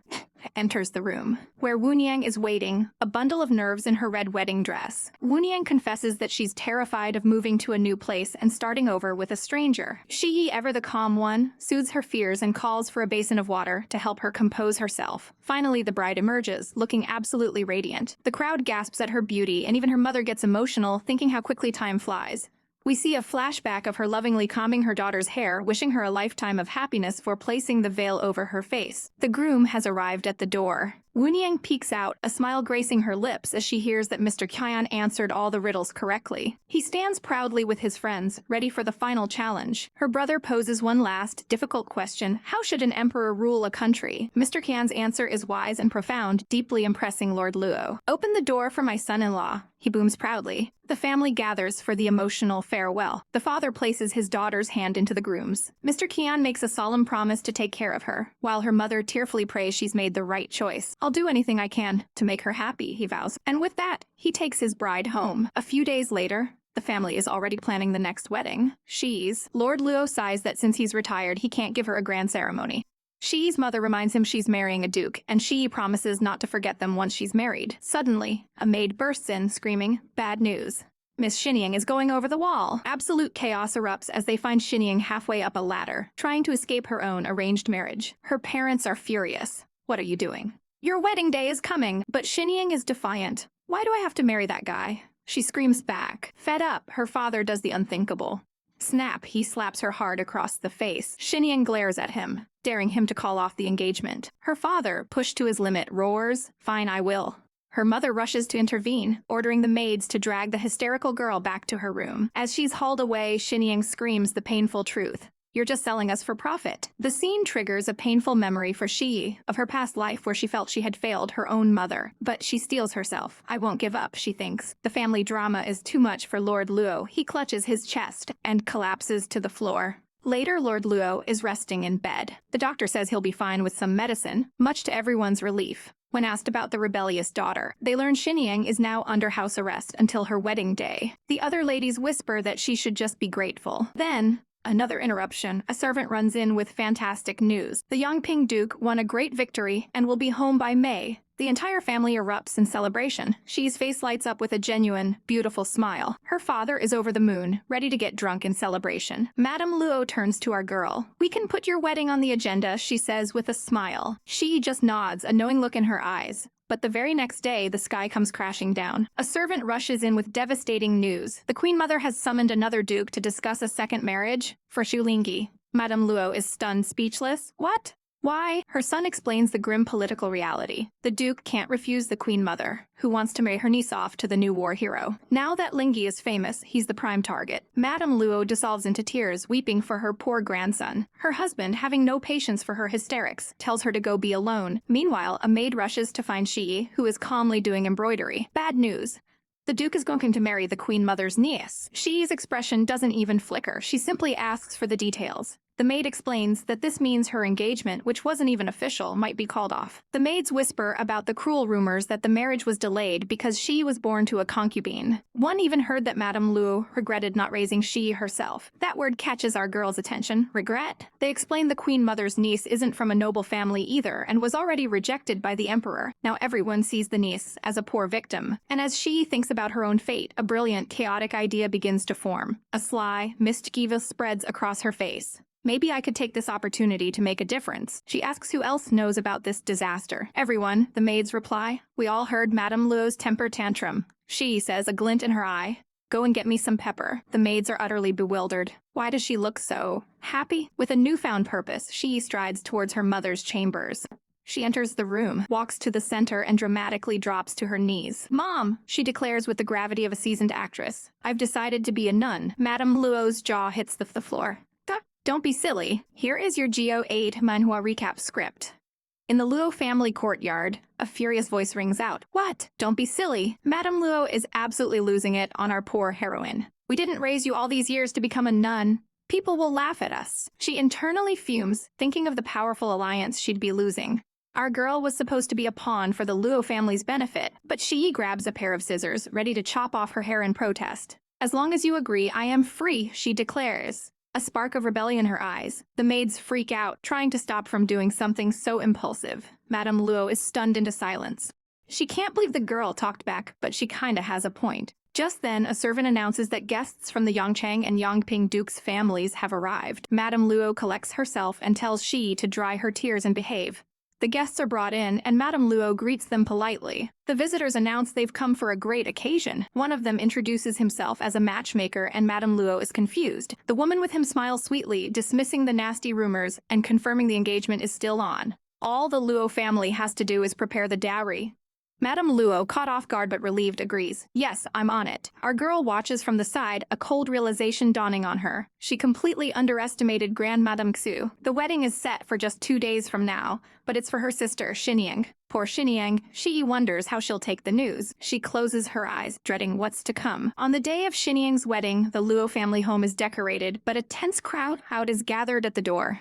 Enters the room, where Wuniang is waiting, a bundle of nerves in her red wedding dress. Wuniang confesses that she's terrified of moving to a new place and starting over with a stranger. Shi, ever the calm one, soothes her fears and calls for a basin of water to help her compose herself. Finally, the bride emerges, looking absolutely radiant. The crowd gasps at her beauty, and even her mother gets emotional, thinking how quickly time flies. We see a flashback of her lovingly combing her daughter's hair, wishing her a lifetime of happiness for placing the veil over her face. The groom has arrived at the door. Wuniang peeks out, a smile gracing her lips as she hears that Mr. Qian answered all the riddles correctly. He stands proudly with his friends, ready for the final challenge. Her brother poses one last, difficult question: how should an emperor rule a country? Mr. Qian's answer is wise and profound, deeply impressing Lord Luo. Open the door for my son-in-law, he booms proudly. The family gathers for the emotional farewell. The father places his daughter's hand into the groom's. Mr. Qian makes a solemn promise to take care of her, while her mother tearfully prays she's made the right choice. I'll do anything I can to make her happy, he vows. And with that, he takes his bride home. A few days later, the family is already planning the next wedding. Lord Luo sighs that since he's retired, he can't give her a grand ceremony. Shi's mother reminds him she's marrying a duke, and Shi promises not to forget them once she's married. Suddenly, a maid bursts in, screaming, "Bad news. Miss Xinying is going over the wall." Absolute chaos erupts as they find Xinying halfway up a ladder, trying to escape her own arranged marriage. Her parents are furious. "What are you doing? Your wedding day is coming." But Xinying is defiant. "Why do I have to marry that guy?" She screams back. Fed up, her father does the unthinkable. Snap, he slaps her hard across the face. Xinying glares at him, daring him to call off the engagement. Her father, pushed to his limit, roars, "Fine, I will." Her mother rushes to intervene, ordering the maids to drag the hysterical girl back to her room. As she's hauled away, Xinying screams the painful truth. "You're just selling us for profit." The scene triggers a painful memory for Shi of her past life where she felt she had failed her own mother. But she steels herself. "I won't give up," she thinks. The family drama is too much for Lord Luo. He clutches his chest and collapses to the floor. Later, Lord Luo is resting in bed. The doctor says he'll be fine with some medicine, much to everyone's relief. When asked about the rebellious daughter, they learn Xinying is now under house arrest until her wedding day. The other ladies whisper that she should just be grateful. Then, another interruption. A servant runs in with fantastic news. The Yangping Duke won a great victory and will be home by May. The entire family erupts in celebration. Shi's face lights up with a genuine, beautiful smile. Her father is over the moon, ready to get drunk in celebration. Madame Luo turns to our girl. "We can put your wedding on the agenda," she says with a smile. Shi just nods, a knowing look in her eyes. But the very next day, the sky comes crashing down. A servant rushes in with devastating news. The Queen Mother has summoned another duke to discuss a second marriage for Shulingi. Madame Luo is stunned, speechless. What? Why? Her son explains the grim political reality. The Duke can't refuse the Queen Mother, who wants to marry her niece off to the new war hero. Now that Lingi is famous, he's the prime target. Madame Luo dissolves into tears, weeping for her poor grandson. Her husband, having no patience for her hysterics, tells her to go be alone. Meanwhile, a maid rushes to find Shi, who is calmly doing embroidery. Bad news. The Duke is going to marry the Queen Mother's niece. Shi's expression doesn't even flicker. She simply asks for the details. The maid explains that this means her engagement, which wasn't even official, might be called off. The maids whisper about the cruel rumors that the marriage was delayed because Shi was born to a concubine. One even heard that Madame Luo regretted not raising Shi herself. That word catches our girls' attention. Regret? They explain the Queen Mother's niece isn't from a noble family either and was already rejected by the Emperor. Now everyone sees the niece as a poor victim. And as Shi thinks about her own fate, a brilliant, chaotic idea begins to form. A sly, mischievous spreads across her face. Maybe I could take this opportunity to make a difference. She asks who else knows about this disaster. Everyone, the maids reply. We all heard Madame Luo's temper tantrum. She says, a glint in her eye. Go and get me some pepper. The maids are utterly bewildered. Why does she look so happy? With a newfound purpose, she strides towards her mother's chambers. She enters the room, walks to the center, and dramatically drops to her knees. Mom, she declares with the gravity of a seasoned actress. I've decided to be a nun. Madame Luo's jaw hits the floor. Don't be silly. Here is your Go8 manhua recap script. In the Luo family courtyard, a furious voice rings out. What? Don't be silly. Madame Luo is absolutely losing it on our poor heroine. We didn't raise you all these years to become a nun. People will laugh at us. She internally fumes, thinking of the powerful alliance she'd be losing. Our girl was supposed to be a pawn for the Luo family's benefit, but she grabs a pair of scissors, ready to chop off her hair in protest. As long as you agree, I am free, she declares. A spark of rebellion in her eyes. The maids freak out, trying to stop from doing something so impulsive. Madame Luo is stunned into silence. She can't believe the girl talked back, but she kinda has a point. Just then, a servant announces that guests from the Yangchang and Yangping dukes' families have arrived. Madame Luo collects herself and tells Shi to dry her tears and behave. The guests are brought in, and Madame Luo greets them politely. The visitors announce they've come for a great occasion. One of them introduces himself as a matchmaker, and Madame Luo is confused. The woman with him smiles sweetly, dismissing the nasty rumors and confirming the engagement is still on. All the Luo family has to do is prepare the dowry. Madame Luo, caught off guard but relieved, agrees. Yes, I'm on it. Our girl watches from the side, a cold realization dawning on her. She completely underestimated Grand Madame Xu. The wedding is set for just 2 days from now, but it's for her sister, Xinyang. Poor Xinyang, she wonders how she'll take the news. She closes her eyes, dreading what's to come. On the day of Xinyang's wedding, the Luo family home is decorated, but a tense crowd is gathered at the door.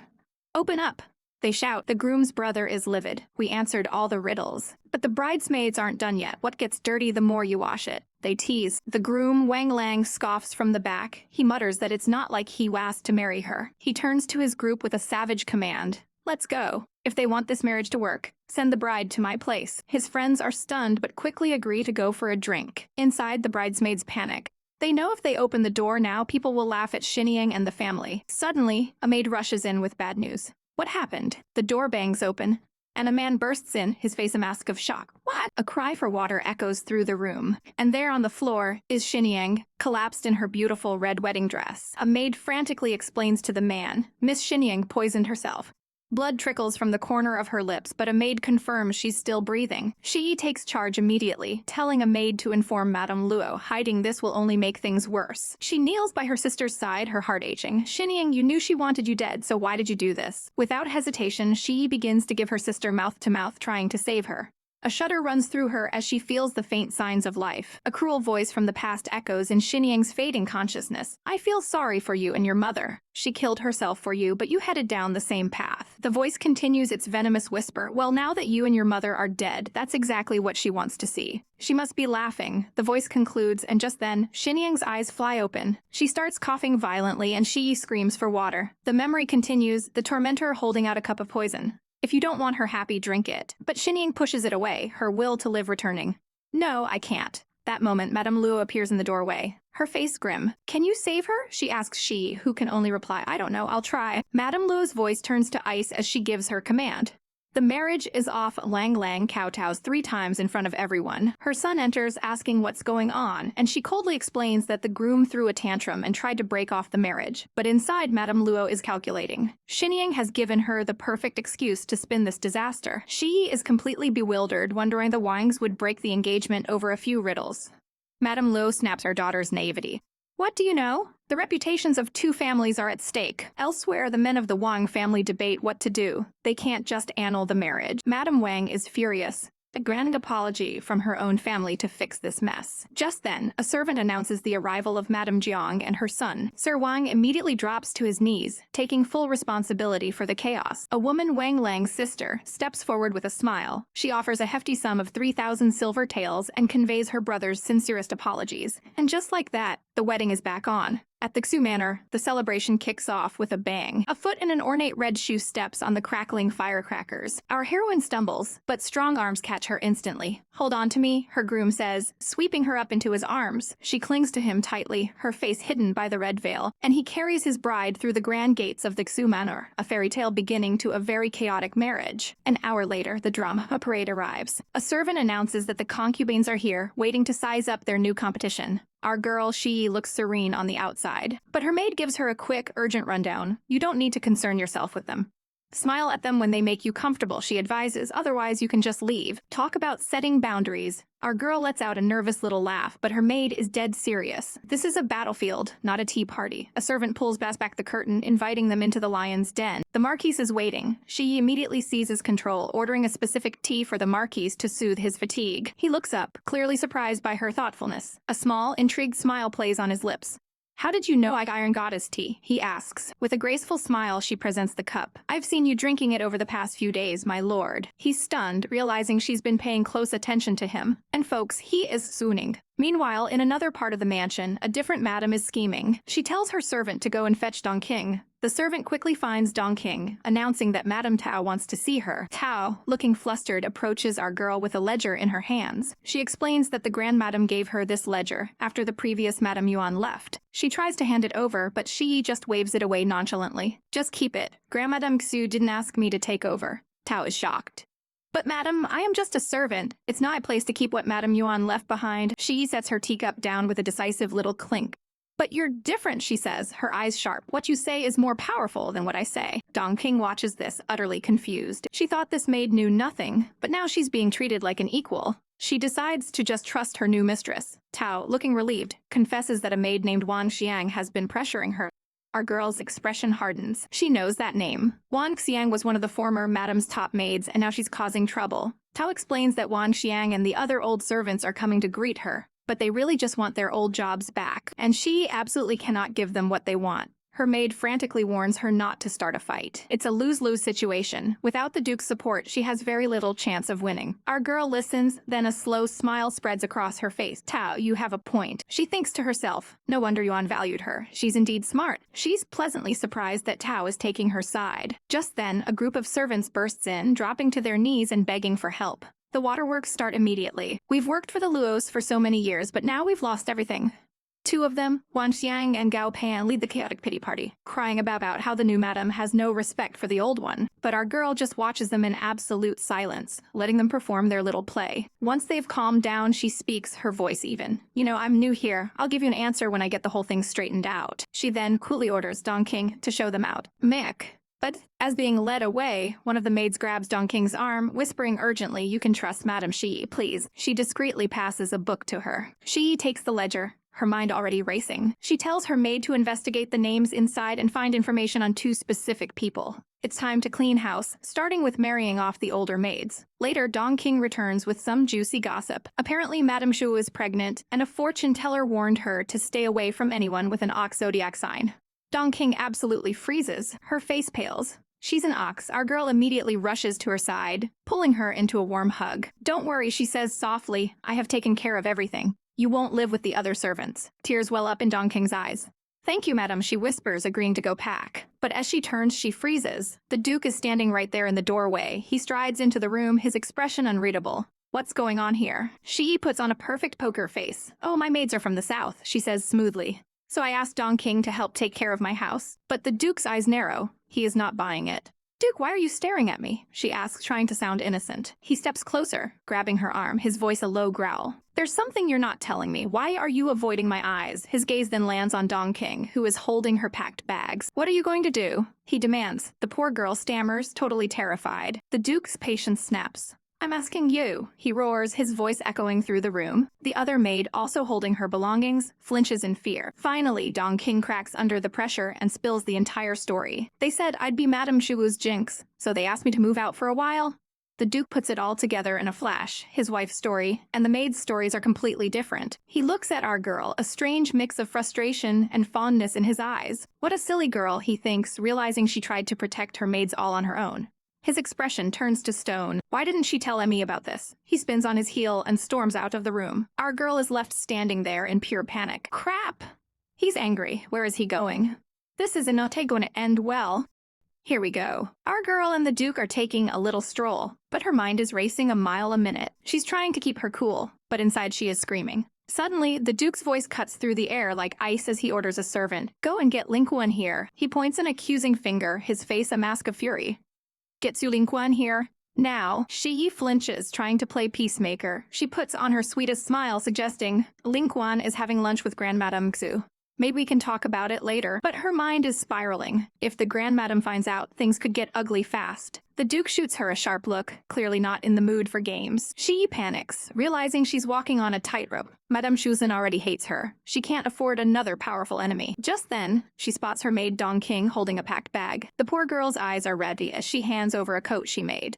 Open up! They shout. The groom's brother is livid. We answered all the riddles. But the bridesmaids aren't done yet. What gets dirty the more you wash it? They tease. The groom, Wang Lang, scoffs from the back. He mutters that it's not like he asked to marry her. He turns to his group with a savage command. Let's go. If they want this marriage to work, send the bride to my place. His friends are stunned but quickly agree to go for a drink. Inside, the bridesmaids panic. They know if they open the door now, people will laugh at Xinyang and the family. Suddenly, a maid rushes in with bad news. What happened? The door bangs open, and a man bursts in, his face a mask of shock. What? A cry for water echoes through the room. And there on the floor is Xinyang, collapsed in her beautiful red wedding dress. A maid frantically explains to the man, Miss Xinyang poisoned herself. Blood trickles from the corner of her lips, but a maid confirms she's still breathing. Shi takes charge immediately, telling a maid to inform Madame Luo, hiding this will only make things worse. She kneels by her sister's side, her heart aching. Xinyang, you knew she wanted you dead, so why did you do this? Without hesitation, Shi begins to give her sister mouth-to-mouth, trying to save her. A shudder runs through her as she feels the faint signs of life. A cruel voice from the past echoes in Xinyang's fading consciousness. I feel sorry for you and your mother. She killed herself for you, but you headed down the same path. The voice continues its venomous whisper. Well, now that you and your mother are dead, that's exactly what she wants to see. She must be laughing. The voice concludes, and just then, Xinyang's eyes fly open. She starts coughing violently, and Shi screams for water. The memory continues, the tormentor holding out a cup of poison. If you don't want her happy, drink it. But Xinyang pushes it away, her will to live returning. No, I can't. That moment, Madame Luo appears in the doorway. Her face grim. Can you save her? She asks Shi, who can only reply, I don't know, I'll try. Madame Luo's voice turns to ice as she gives her command. The marriage is off. Lang Lang kowtows 3 times in front of everyone. Her son enters asking what's going on, and she coldly explains that the groom threw a tantrum and tried to break off the marriage. But inside, Madame Luo is calculating. Xinying has given her the perfect excuse to spin this disaster. She is completely bewildered, wondering the Wangs would break the engagement over a few riddles. Madame Luo snaps her daughter's naivety. What do you know? The reputations of 2 families are at stake. Elsewhere, the men of the Wang family debate what to do. They can't just annul the marriage. Madame Wang is furious. A grand apology from her own family to fix this mess. Just then, a servant announces the arrival of Madame Jiang and her son. Sir Wang immediately drops to his knees, taking full responsibility for the chaos. A woman, Wang Lang's sister, steps forward with a smile. She offers a hefty sum of 3,000 silver taels and conveys her brother's sincerest apologies. And just like that, the wedding is back on. At the Xu Manor, the celebration kicks off with a bang. A foot in an ornate red shoe steps on the crackling firecrackers. Our heroine stumbles, but strong arms catch her instantly. Hold on to me, her groom says, sweeping her up into his arms. She clings to him tightly, her face hidden by the red veil, and he carries his bride through the grand gates of the Xu Manor, a fairy tale beginning to a very chaotic marriage. An hour later, the drama parade arrives. A servant announces that the concubines are here, waiting to size up their new competition. Our girl, she looks serene on the outside, but her maid gives her a quick, urgent rundown. You don't need to concern yourself with them. Smile at them when they make you comfortable, she advises, otherwise you can just leave. Talk about setting boundaries. Our girl lets out a nervous little laugh, but her maid is dead serious. This is a battlefield, not a tea party. A servant pulls back the curtain, inviting them into the lion's den. The Marquis is waiting. She immediately seizes control, ordering a specific tea for the Marquis to soothe his fatigue. He looks up, clearly surprised by her thoughtfulness. A small, intrigued smile plays on his lips. How did you know I Iron Goddess tea? He asks. With a graceful smile, she presents the cup. I've seen you drinking it over the past few days, my lord. He's stunned, realizing she's been paying close attention to him. And folks, he is swooning. Meanwhile, in another part of the mansion, a different madam is scheming. She tells her servant to go and fetch Dong King. The servant quickly finds Dong King, announcing that Madame Tao wants to see her. Tao, looking flustered, approaches our girl with a ledger in her hands. She explains that the Grand Madam gave her this ledger after the previous Madame Yuan left. She tries to hand it over, but she just waves it away nonchalantly. Just keep it. Grand Madame Xu didn't ask me to take over. Tao is shocked. But madam, I am just a servant. It's not my place to keep what Madame Yuan left behind. She sets her teacup down with a decisive little clink. But you're different, she says, her eyes sharp. What you say is more powerful than what I say. Dong King watches this, utterly confused. She thought this maid knew nothing, but now she's being treated like an equal. She decides to just trust her new mistress. Tao, looking relieved, confesses that a maid named Wang Xiang has been pressuring her. Our girl's expression hardens. She knows that name. Wang Xiang was one of the former Madame's top maids, and now she's causing trouble. Tao explains that Wang Xiang and the other old servants are coming to greet her, but they really just want their old jobs back, and she absolutely cannot give them what they want. Her maid frantically warns her not to start a fight. It's a lose-lose situation. Without the Duke's support, she has very little chance of winning. Our girl listens, then a slow smile spreads across her face. Tao, you have a point. She thinks to herself, no wonder Yuan valued her. She's indeed smart. She's pleasantly surprised that Tao is taking her side. Just then, a group of servants bursts in, dropping to their knees and begging for help. The waterworks start immediately. We've worked for the Luos for so many years, but now we've lost everything. 2 of them, Wan Xiang and Gao Pan, lead the chaotic pity party, crying about how the new madam has no respect for the old one. But our girl just watches them in absolute silence, letting them perform their little play. Once they've calmed down, she speaks, her voice even. You know, I'm new here. I'll give you an answer when I get the whole thing straightened out. She then coolly orders Dong King to show them out. Mick. But as being led away, one of the maids grabs Dong King's arm, whispering urgently, you can trust Madam Shi, please. She discreetly passes a book to her. She takes the ledger, her mind already racing. She tells her maid to investigate the names inside and find information on 2 specific people. It's time to clean house, starting with marrying off the older maids. Later, Dong King returns with some juicy gossip. Apparently, Madame Shu is pregnant, and a fortune teller warned her to stay away from anyone with an ox zodiac sign. Dong King absolutely freezes. Her face pales. She's an ox. Our girl immediately rushes to her side, pulling her into a warm hug. Don't worry, she says softly. I have taken care of everything. You won't live with the other servants. Tears well up in Dong King's eyes. Thank you, madam, she whispers, agreeing to go pack. But as she turns, she freezes. The Duke is standing right there in the doorway. He strides into the room, his expression unreadable. What's going on here? She puts on a perfect poker face. Oh, my maids are from the south, she says smoothly. So I asked Dong King to help take care of my house. But the Duke's eyes narrow. He is not buying it. "Duke, why are you staring at me?" she asks, trying to sound innocent. He steps closer, grabbing her arm, his voice a low growl. "There's something you're not telling me. Why are you avoiding my eyes?" His gaze then lands on Dong King, who is holding her packed bags. "What are you going to do?" he demands. The poor girl stammers, totally terrified. The Duke's patience snaps. "I'm asking you," he roars, his voice echoing through the room. The other maid, also holding her belongings, flinches in fear. Finally, Dong King cracks under the pressure and spills the entire story. "They said I'd be Madame Shuwu's jinx, so they asked me to move out for a while." The Duke puts it all together in a flash. His wife's story and the maid's stories are completely different. He looks at our girl, a strange mix of frustration and fondness in his eyes. What a silly girl, he thinks, realizing she tried to protect her maids all on her own. His expression turns to stone. Why didn't she tell Emmy about this? He spins on his heel and storms out of the room. Our girl is left standing there in pure panic. Crap! He's angry. Where is he going? This is not going to end well. Here we go. Our girl and the Duke are taking a little stroll, but her mind is racing a mile a minute. She's trying to keep her cool, but inside she is screaming. Suddenly, the Duke's voice cuts through the air like ice as he orders a servant. "Go and get Lingquan here." He points an accusing finger, his face a mask of fury. "Get Su Lingquan here. Now." Shi flinches, trying to play peacemaker. She puts on her sweetest smile, suggesting, "Lingquan is having lunch with Grandmadame Xu. Maybe we can talk about it later." But her mind is spiraling. If the Grandmadame finds out, things could get ugly fast. The Duke shoots her a sharp look, clearly not in the mood for games. She panics, realizing she's walking on a tightrope. Madame Shuzhen already hates her. She can't afford another powerful enemy. Just then, she spots her maid Dong King holding a packed bag. The poor girl's eyes are red as she hands over a coat she made.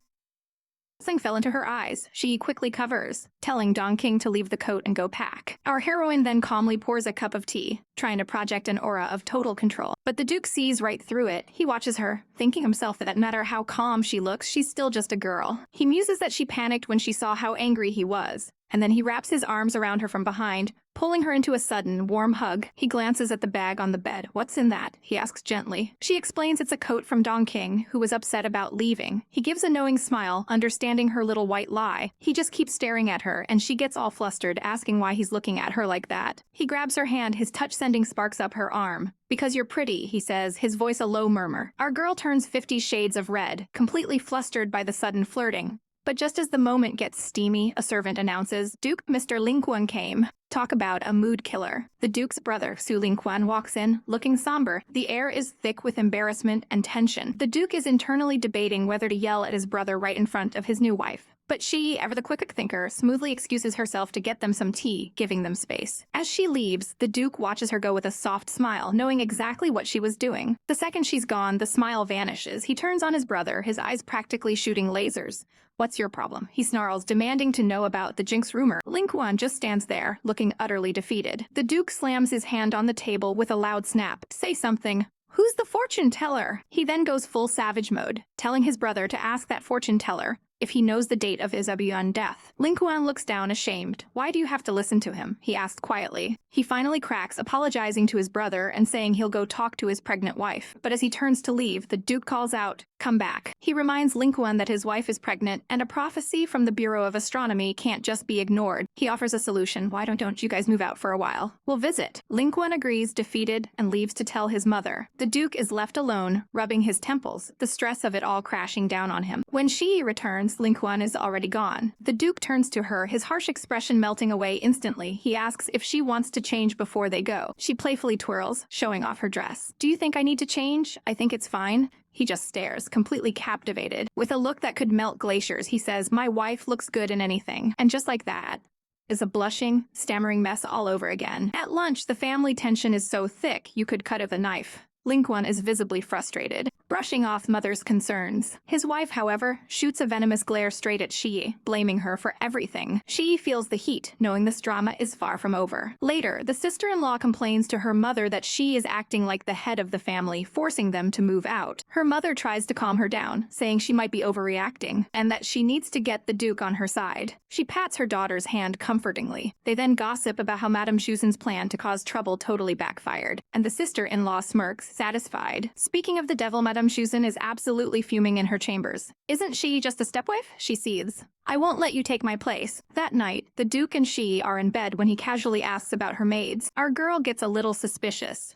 Something fell into her eyes. She quickly covers, telling Dong King to leave the coat and go pack. Our heroine then calmly pours a cup of tea, trying to project an aura of total control. But the Duke sees right through it. He watches her, thinking himself that no matter how calm she looks, she's still just a girl. He muses that she panicked when she saw how angry he was, and then he wraps his arms around her from behind, pulling her into a sudden, warm hug. He glances at the bag on the bed. "What's in that?" he asks gently. She explains it's a coat from Dong King, who was upset about leaving. He gives a knowing smile, understanding her little white lie. He just keeps staring at her, and she gets all flustered, asking why he's looking at her like that. He grabs her hand, his touch sending sparks up her arm. "Because you're pretty," he says, his voice a low murmur. Our girl turns 50 shades of red, completely flustered by the sudden flirting. But just as the moment gets steamy, a servant announces, "Duke, Mr. Lingquan came." Talk about a mood killer. The Duke's brother, Su Lingquan, walks in, looking somber. The air is thick with embarrassment and tension. The Duke is internally debating whether to yell at his brother right in front of his new wife. But she, ever the quick thinker, smoothly excuses herself to get them some tea, giving them space. As she leaves, the Duke watches her go with a soft smile, knowing exactly what she was doing. The second she's gone, the smile vanishes. He turns on his brother, his eyes practically shooting lasers. "What's your problem?" he snarls, demanding to know about the jinx rumor. Lingquan just stands there, looking utterly defeated. The Duke slams his hand on the table with a loud snap. "Say something." "Who's the fortune teller?" He then goes full savage mode, telling his brother to ask that fortune teller if he knows the date of Isabuan's death. Lingquan looks down ashamed. "Why do you have to listen to him?" he asked quietly. He finally cracks, apologizing to his brother and saying he'll go talk to his pregnant wife. But as he turns to leave, the Duke calls out, "Come back." He reminds Lingquan that his wife is pregnant, and a prophecy from the Bureau of Astronomy can't just be ignored. He offers a solution. "Why don't you guys move out for a while? We'll visit." Lingquan agrees, defeated, and leaves to tell his mother. The Duke is left alone, rubbing his temples, the stress of it all crashing down on him. When she returns, Lingquan is already gone. The Duke turns to her, his harsh expression melting away instantly. He asks if she wants to change before they go. She playfully twirls, showing off her dress. "Do you think I need to change? I think it's fine." He just stares, completely captivated. With a look that could melt glaciers, he says, "My wife looks good in anything." And just like that, is a blushing, stammering mess all over again. At lunch, the family tension is so thick you could cut it with a knife. Lingquan is visibly frustrated, brushing off mother's concerns. His wife, however, shoots a venomous glare straight at Shi, blaming her for everything. Shi feels the heat, knowing this drama is far from over. Later, the sister-in-law complains to her mother that Shi is acting like the head of the family, forcing them to move out. Her mother tries to calm her down, saying she might be overreacting, and that she needs to get the Duke on her side. She pats her daughter's hand comfortingly. They then gossip about how Madame Shuzhen's plan to cause trouble totally backfired, and the sister-in-law smirks, satisfied. Speaking of the devil, Madame Shuzhen is absolutely fuming in her chambers. "Isn't she just a stepwife?" she seethes. "I won't let you take my place." That night, the Duke and she are in bed when he casually asks about her maids. Our girl gets a little suspicious.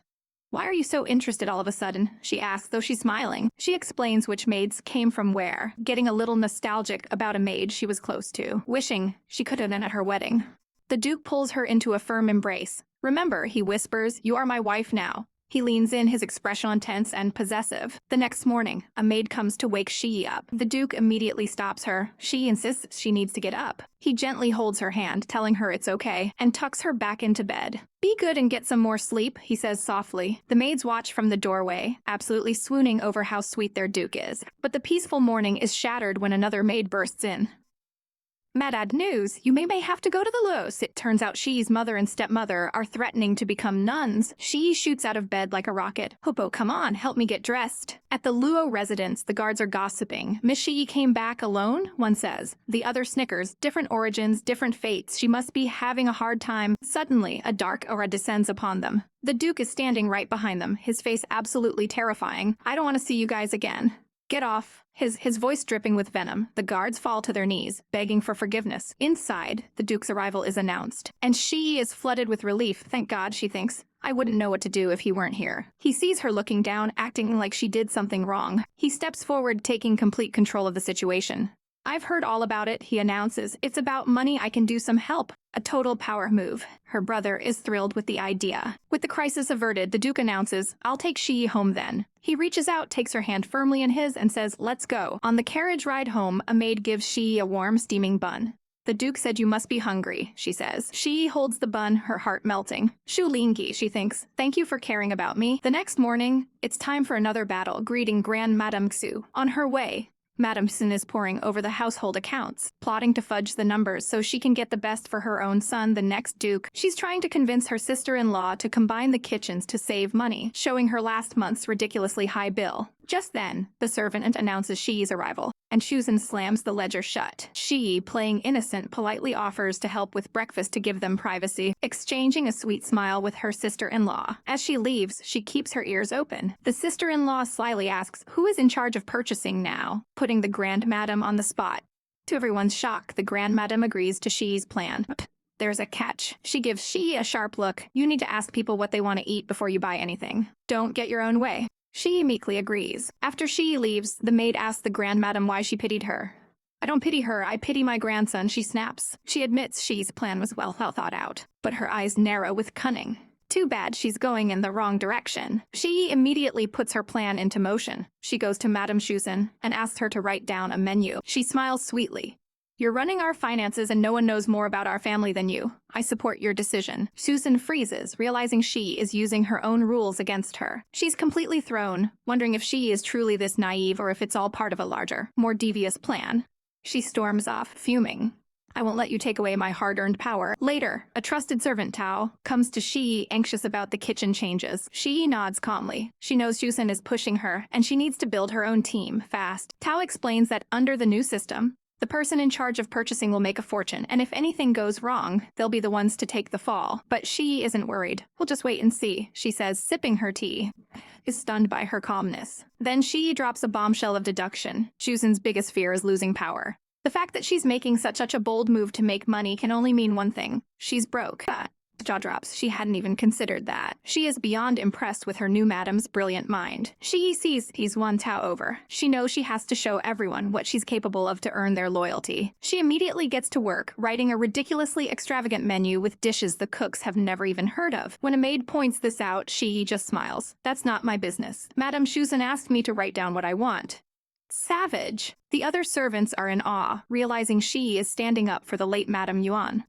"Why are you so interested all of a sudden?" she asks, though she's smiling. She explains which maids came from where, getting a little nostalgic about a maid she was close to, wishing she could have been at her wedding. The Duke pulls her into a firm embrace. "Remember," he whispers, "you are my wife now." He leans in, his expression tense and possessive. The next morning, a maid comes to wake Shi up. The Duke immediately stops her. She insists she needs to get up. He gently holds her hand, telling her it's okay, and tucks her back into bed. "Be good and get some more sleep," he says softly. The maids watch from the doorway, absolutely swooning over how sweet their Duke is. But the peaceful morning is shattered when another maid bursts in. "Mad news, you may have to go to the Luos." It turns out Shi's mother and stepmother are threatening to become nuns. Shi shoots out of bed like a rocket. "Hoppo, come on, help me get dressed." At the Luo residence, the guards are gossiping. "Miss Shi came back alone?" one says. The other snickers. "Different origins, different fates. She must be having a hard time." Suddenly, a dark aura descends upon them. The Duke is standing right behind them, his face absolutely terrifying. "I don't want to see you guys again. Get off." His voice dripping with venom. The guards fall to their knees, begging for forgiveness. Inside, the Duke's arrival is announced, and she is flooded with relief. Thank God, she thinks. I wouldn't know what to do if he weren't here. He sees her looking down, acting like she did something wrong. He steps forward, taking complete control of the situation. "I've heard all about it," he announces. "It's about money. I can do some help." A total power move. Her brother is thrilled with the idea. With the crisis averted, the Duke announces, "I'll take Shi home then." He reaches out, takes her hand firmly in his, and says, "Let's go." On the carriage ride home, a maid gives Shi a warm, steaming bun. "The Duke said you must be hungry," she says. She holds the bun, her heart melting. "Shu Lingi," she thinks. "Thank you for caring about me." The next morning, it's time for another battle, greeting Grand Madame Xu. On her way, Madame Sin is poring over the household accounts, plotting to fudge the numbers so she can get the best for her own son, the next Duke. She's trying to convince her sister-in-law to combine the kitchens to save money, showing her last month's ridiculously high bill. Just then, the servant announces Shi's arrival, and Shuzhen slams the ledger shut. Shi, playing innocent, politely offers to help with breakfast to give them privacy, exchanging a sweet smile with her sister-in-law. As she leaves, she keeps her ears open. The sister-in-law slyly asks, "Who is in charge of purchasing now?" putting the Grand Madam on the spot. To everyone's shock, the Grand Madam agrees to Shi's plan. There's a catch. She gives Shi a sharp look. "You need to ask people what they want to eat before you buy anything. Don't get your own way." She meekly agrees. After Shi leaves, the maid asks the Grand Madam why she pitied her. "I don't pity her, I pity my grandson," she snaps. She admits Shi's plan was well thought out, but her eyes narrow with cunning. Too bad she's going in the wrong direction. She immediately puts her plan into motion. She goes to Madame Shuzhen and asks her to write down a menu. She smiles sweetly. "You're running our finances and no one knows more about our family than you. I support your decision." Shuzhen freezes, realizing Shi is using her own rules against her. She's completely thrown, wondering if Shi is truly this naive or if it's all part of a larger, more devious plan. She storms off, fuming. "I won't let you take away my hard-earned power." Later, a trusted servant, Tao, comes to Shi, anxious about the kitchen changes. Shi nods calmly. She knows Shuzhen is pushing her, and she needs to build her own team, fast. Tao explains that under the new system, the person in charge of purchasing will make a fortune, and if anything goes wrong, they'll be the ones to take the fall. But Shi isn't worried. "We'll just wait and see," she says, sipping her tea. Is stunned by her calmness. Then Shi drops a bombshell of deduction. Shuzhen's biggest fear is losing power. The fact that she's making such a bold move to make money can only mean one thing. She's broke. Jaw drops. She hadn't even considered that. She is beyond impressed with her new madam's brilliant mind. She sees he's won Tao over. She knows she has to show everyone what she's capable of to earn their loyalty. She immediately gets to work, writing a ridiculously extravagant menu with dishes the cooks have never even heard of. When a maid points this out, she just smiles. "That's not my business. Madame Shuzhen asked me to write down what I want." Savage. The other servants are in awe, realizing Shi is standing up for the late Madame Yuan.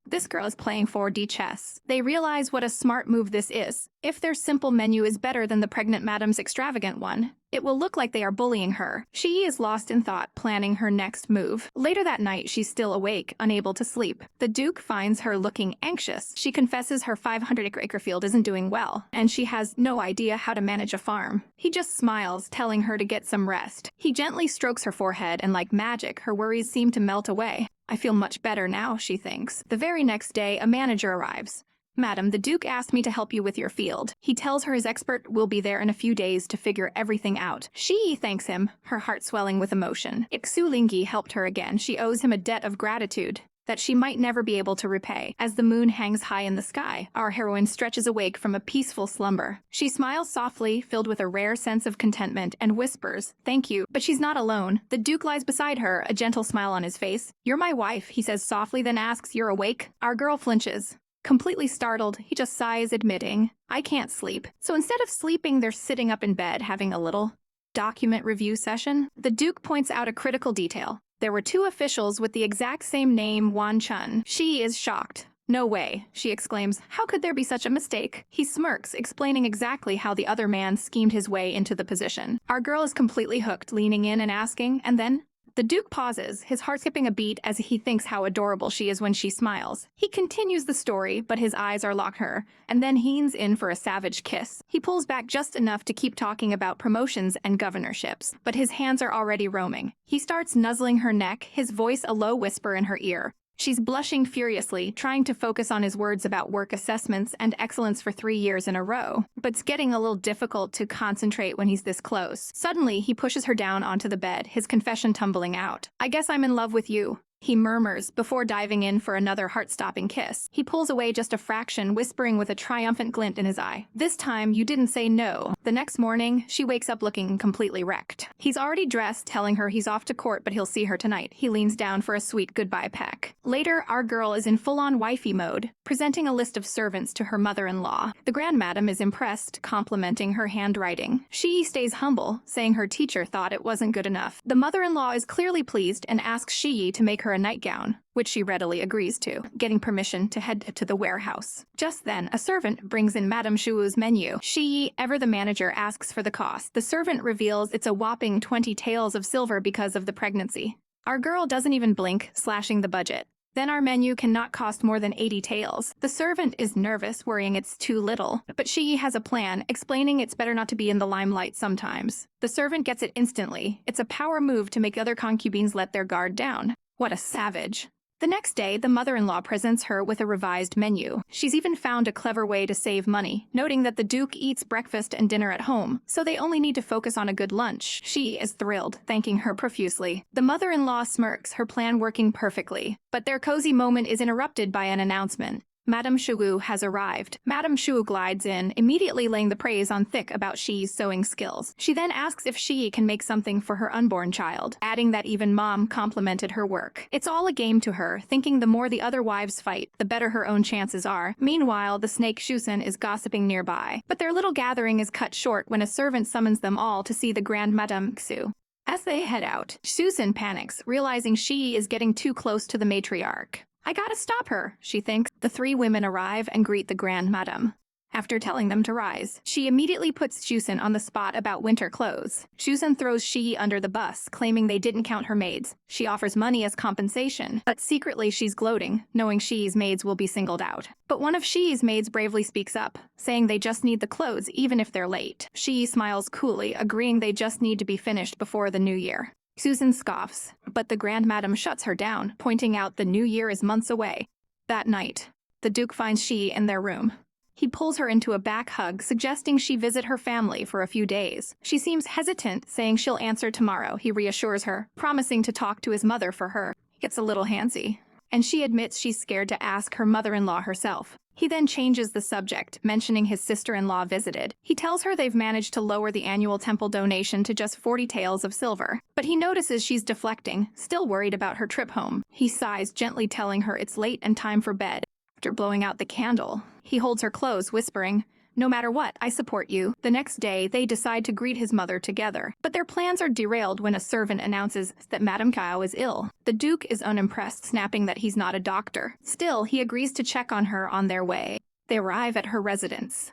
This girl is playing 4D chess. They realize what a smart move this is. If their simple menu is better than the pregnant madam's extravagant one, it will look like they are bullying her. She is lost in thought, planning her next move. Later that night, she's still awake, unable to sleep. The Duke finds her looking anxious. She confesses her 500-acre field isn't doing well, and she has no idea how to manage a farm. He just smiles, telling her to get some rest. He gently strokes her forehead, and like magic, her worries seem to melt away. "I feel much better now," she thinks. The very next day, a manager arrives. "Madam, the Duke asked me to help you with your field." He tells her his expert will be there in a few days to figure everything out. She thanks him, her heart swelling with emotion. Xu Lingi helped her again. She owes him a debt of gratitude. that she might never be able to repay. As the moon hangs high in the sky, our heroine stretches awake from a peaceful slumber. She smiles softly, filled with a rare sense of contentment, and whispers, "Thank you." But she's not alone. The Duke lies beside her, a gentle smile on his face. "You're my wife," he says softly, then asks, "You're awake?" Our girl flinches. Completely startled, he just sighs, admitting, "I can't sleep." So instead of sleeping, they're sitting up in bed, having a little document review session. The Duke points out a critical detail. There were 2 officials with the exact same name, Wan Chun. She is shocked. "No way," she exclaims. "How could there be such a mistake?" He smirks, explaining exactly how the other man schemed his way into the position. Our girl is completely hooked, leaning in and asking, and then the Duke pauses, his heart skipping a beat as he thinks how adorable she is when she smiles. He continues the story, but his eyes are locked her, and then heans in for a savage kiss. He pulls back just enough to keep talking about promotions and governorships, but his hands are already roaming. He starts nuzzling her neck, his voice a low whisper in her ear. She's blushing furiously, trying to focus on his words about work assessments and excellence for 3 years in a row. But it's getting a little difficult to concentrate when he's this close. Suddenly, he pushes her down onto the bed, his confession tumbling out. "I guess I'm in love with you," he murmurs before diving in for another heart-stopping kiss. He pulls away just a fraction, whispering with a triumphant glint in his eye, "This time, you didn't say no." The next morning, she wakes up looking completely wrecked. He's already dressed, telling her he's off to court but he'll see her tonight. He leans down for a sweet goodbye peck. Later, our girl is in full-on wifey mode, presenting a list of servants to her mother-in-law. The Grand Madam is impressed, complimenting her handwriting. She stays humble, saying her teacher thought it wasn't good enough. The mother-in-law is clearly pleased and asks Shi to make her a nightgown, which she readily agrees to, getting permission to head to the warehouse. Just then, a servant brings in Madame Shuu's menu. Shi, ever the manager, asks for the cost. The servant reveals it's a whopping 20 taels of silver because of the pregnancy. Our girl doesn't even blink, slashing the budget. Then our menu cannot cost more than 80 taels. The servant is nervous, worrying it's too little. But Shi has a plan, explaining it's better not to be in the limelight sometimes. The servant gets it instantly. It's a power move to make other concubines let their guard down. What a savage. The next day, the mother-in-law presents her with a revised menu. She's even found a clever way to save money, noting that the Duke eats breakfast and dinner at home, so they only need to focus on a good lunch. She is thrilled, thanking her profusely. The mother-in-law smirks, her plan working perfectly. But their cozy moment is interrupted by an announcement. Madame Shugu has arrived. Madame Shu glides in, immediately laying the praise on thick about Shi's sewing skills. She then asks if Shi can make something for her unborn child, adding that even Mom complimented her work. It's all a game to her, thinking the more the other wives fight, the better her own chances are. Meanwhile, the snake Shusen is gossiping nearby. But their little gathering is cut short when a servant summons them all to see the Grand Madame Xu. As they head out, Shusen panics, realizing Shi is getting too close to the matriarch. "I gotta stop her," she thinks. The 3 women arrive and greet the Grand Madame. After telling them to rise, she immediately puts Shusen on the spot about winter clothes. Shusen throws Shi under the bus, claiming they didn't count her maids. She offers money as compensation, but secretly she's gloating, knowing Shi's maids will be singled out. But one of Shi's maids bravely speaks up, saying they just need the clothes even if they're late. Shi smiles coolly, agreeing they just need to be finished before the new year. Susan scoffs, but the Grand Madam shuts her down, pointing out the new year is months away. That night, the Duke finds Shi in their room. He pulls her into a back hug, suggesting she visit her family for a few days. She seems hesitant, saying she'll answer tomorrow. He reassures her, promising to talk to his mother for her. He gets a little handsy, and she admits she's scared to ask her mother-in-law herself. He then changes the subject, mentioning his sister-in-law visited. He tells her they've managed to lower the annual temple donation to just 40 taels of silver. But he notices she's deflecting, still worried about her trip home. He sighs, gently telling her it's late and time for bed. After blowing out the candle, he holds her close, whispering, "No matter what, I support you." The next day, they decide to greet his mother together. But their plans are derailed when a servant announces that Madame Kao is ill. The Duke is unimpressed, snapping that he's not a doctor. Still, he agrees to check on her on their way. They arrive at her residence,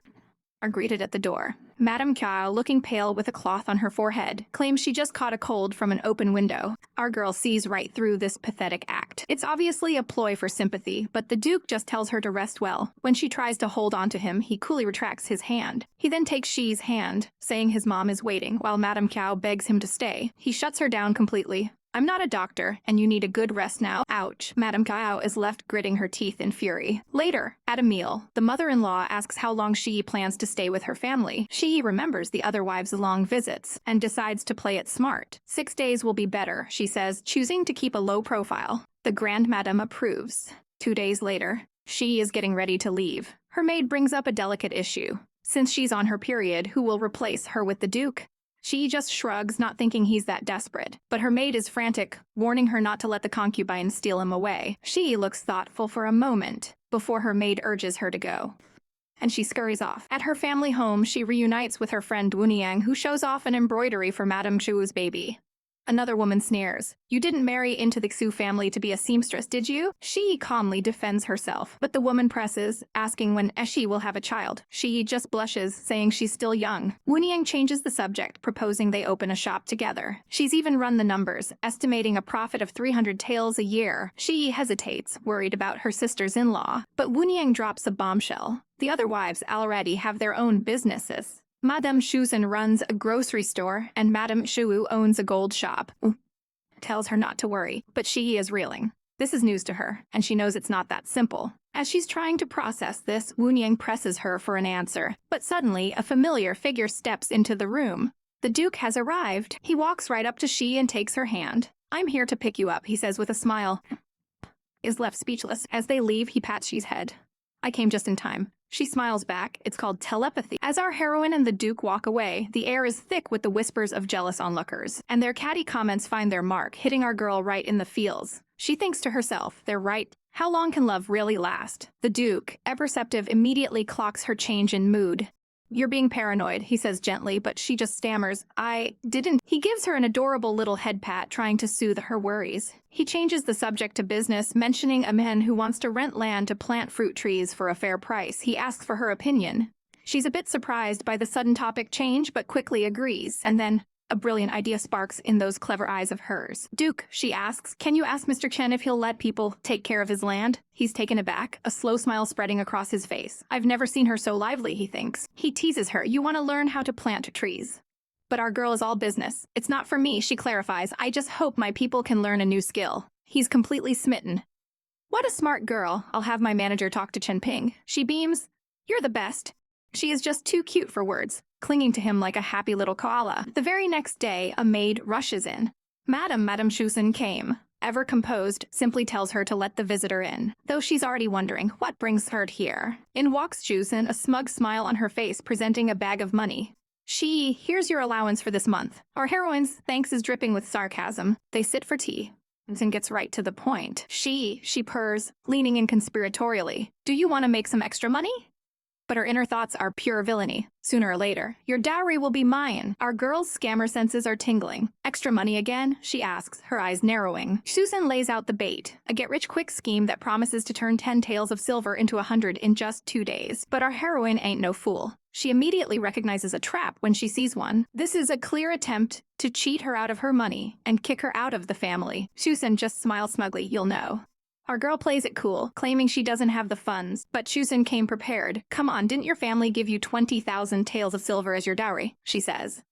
are greeted at the door. Madame Kao, looking pale with a cloth on her forehead, claims she just caught a cold from an open window. Our girl sees right through this pathetic act. It's obviously a ploy for sympathy, but the Duke just tells her to rest well. When she tries to hold onto him, he coolly retracts his hand. He then takes Shi's hand, saying his mom is waiting, while Madame Kao begs him to stay. He shuts her down completely. "I'm not a doctor, and you need a good rest now." Ouch. Madame Kao is left gritting her teeth in fury. Later, at a meal, the mother-in-law asks how long Shi plans to stay with her family. Shi remembers the other wives' long visits, and decides to play it smart. 6 days will be better, she says, choosing to keep a low profile. The Grand Madame approves. 2 days later, she is getting ready to leave. Her maid brings up a delicate issue. Since she's on her period, who will replace her with the Duke? She just shrugs, not thinking he's that desperate. But her maid is frantic, warning her not to let the concubine steal him away. She looks thoughtful for a moment before her maid urges her to go, and she scurries off. At her family home, she reunites with her friend Wuniang, who shows off an embroidery for Madame Chu's baby. Another woman sneers. You didn't marry into the Xu family to be a seamstress, did you? She calmly defends herself, but the woman presses, asking when Eshi will have a child. She just blushes, saying she's still young. Wuniang changes the subject, proposing they open a shop together. She's even run the numbers, estimating a profit of 300 taels a year. She hesitates, worried about her sisters-in-law, but Wuniang drops a bombshell. The other wives already have their own businesses. Madame Shuzhen runs a grocery store, and Madame Shu owns a gold shop. Tells her not to worry, but she is reeling. This is news to her, and she knows it's not that simple. As she's trying to process this, Wuniang presses her for an answer, but suddenly a familiar figure steps into the room. The Duke has arrived. He walks right up to she and takes her hand. I'm here to pick you up, he says with a smile. Is left speechless. As they leave, he pats she's head. I came just in time. She smiles back. It's called telepathy. As our heroine and the Duke walk away, the air is thick with the whispers of jealous onlookers, and their catty comments find their mark, hitting our girl right in the feels. She thinks to herself, they're right. How long can love really last? The Duke, apperceptive, immediately clocks her change in mood. You're being paranoid, he says gently, but she just stammers, I didn't. He gives her an adorable little head pat, trying to soothe her worries. He changes the subject to business, mentioning a man who wants to rent land to plant fruit trees for a fair price. He asks for her opinion. She's a bit surprised by the sudden topic change, but quickly agrees, and then a brilliant idea sparks in those clever eyes of hers. Duke, she asks, can you ask Mr. Chen if he'll let people take care of his land? He's taken aback, a slow smile spreading across his face. I've never seen her so lively, he thinks. He teases her, you want to learn how to plant trees. But our girl is all business. It's not for me, she clarifies. I just hope my people can learn a new skill. He's completely smitten. What a smart girl. I'll have my manager talk to Chen Ping. She beams. You're the best. She is just too cute for words, clinging to him like a happy little koala. The very next day, a maid rushes in. Madame Shuzhen came. Ever composed, simply tells her to let the visitor in, though she's already wondering what brings her here. In walks Shuzhen, a smug smile on her face, presenting a bag of money. Here's your allowance for this month. Our heroine's thanks is dripping with sarcasm. They sit for tea. And gets right to the point. She purrs, leaning in conspiratorially. Do you want to make some extra money? But her inner thoughts are pure villainy. Sooner or later, your dowry will be mine. Our girl's scammer senses are tingling. Extra money again? She asks, her eyes narrowing. Shuzhen lays out the bait, a get-rich-quick scheme that promises to turn 10 taels of silver into 100 in just 2 days. But our heroine ain't no fool. She immediately recognizes a trap when she sees one. This is a clear attempt to cheat her out of her money and kick her out of the family. Shuzhen just smiles smugly, you'll know. Our girl plays it cool, claiming she doesn't have the funds, but Shuzhen came prepared. Come on, didn't your family give you 20,000 taels of silver as your dowry? She says.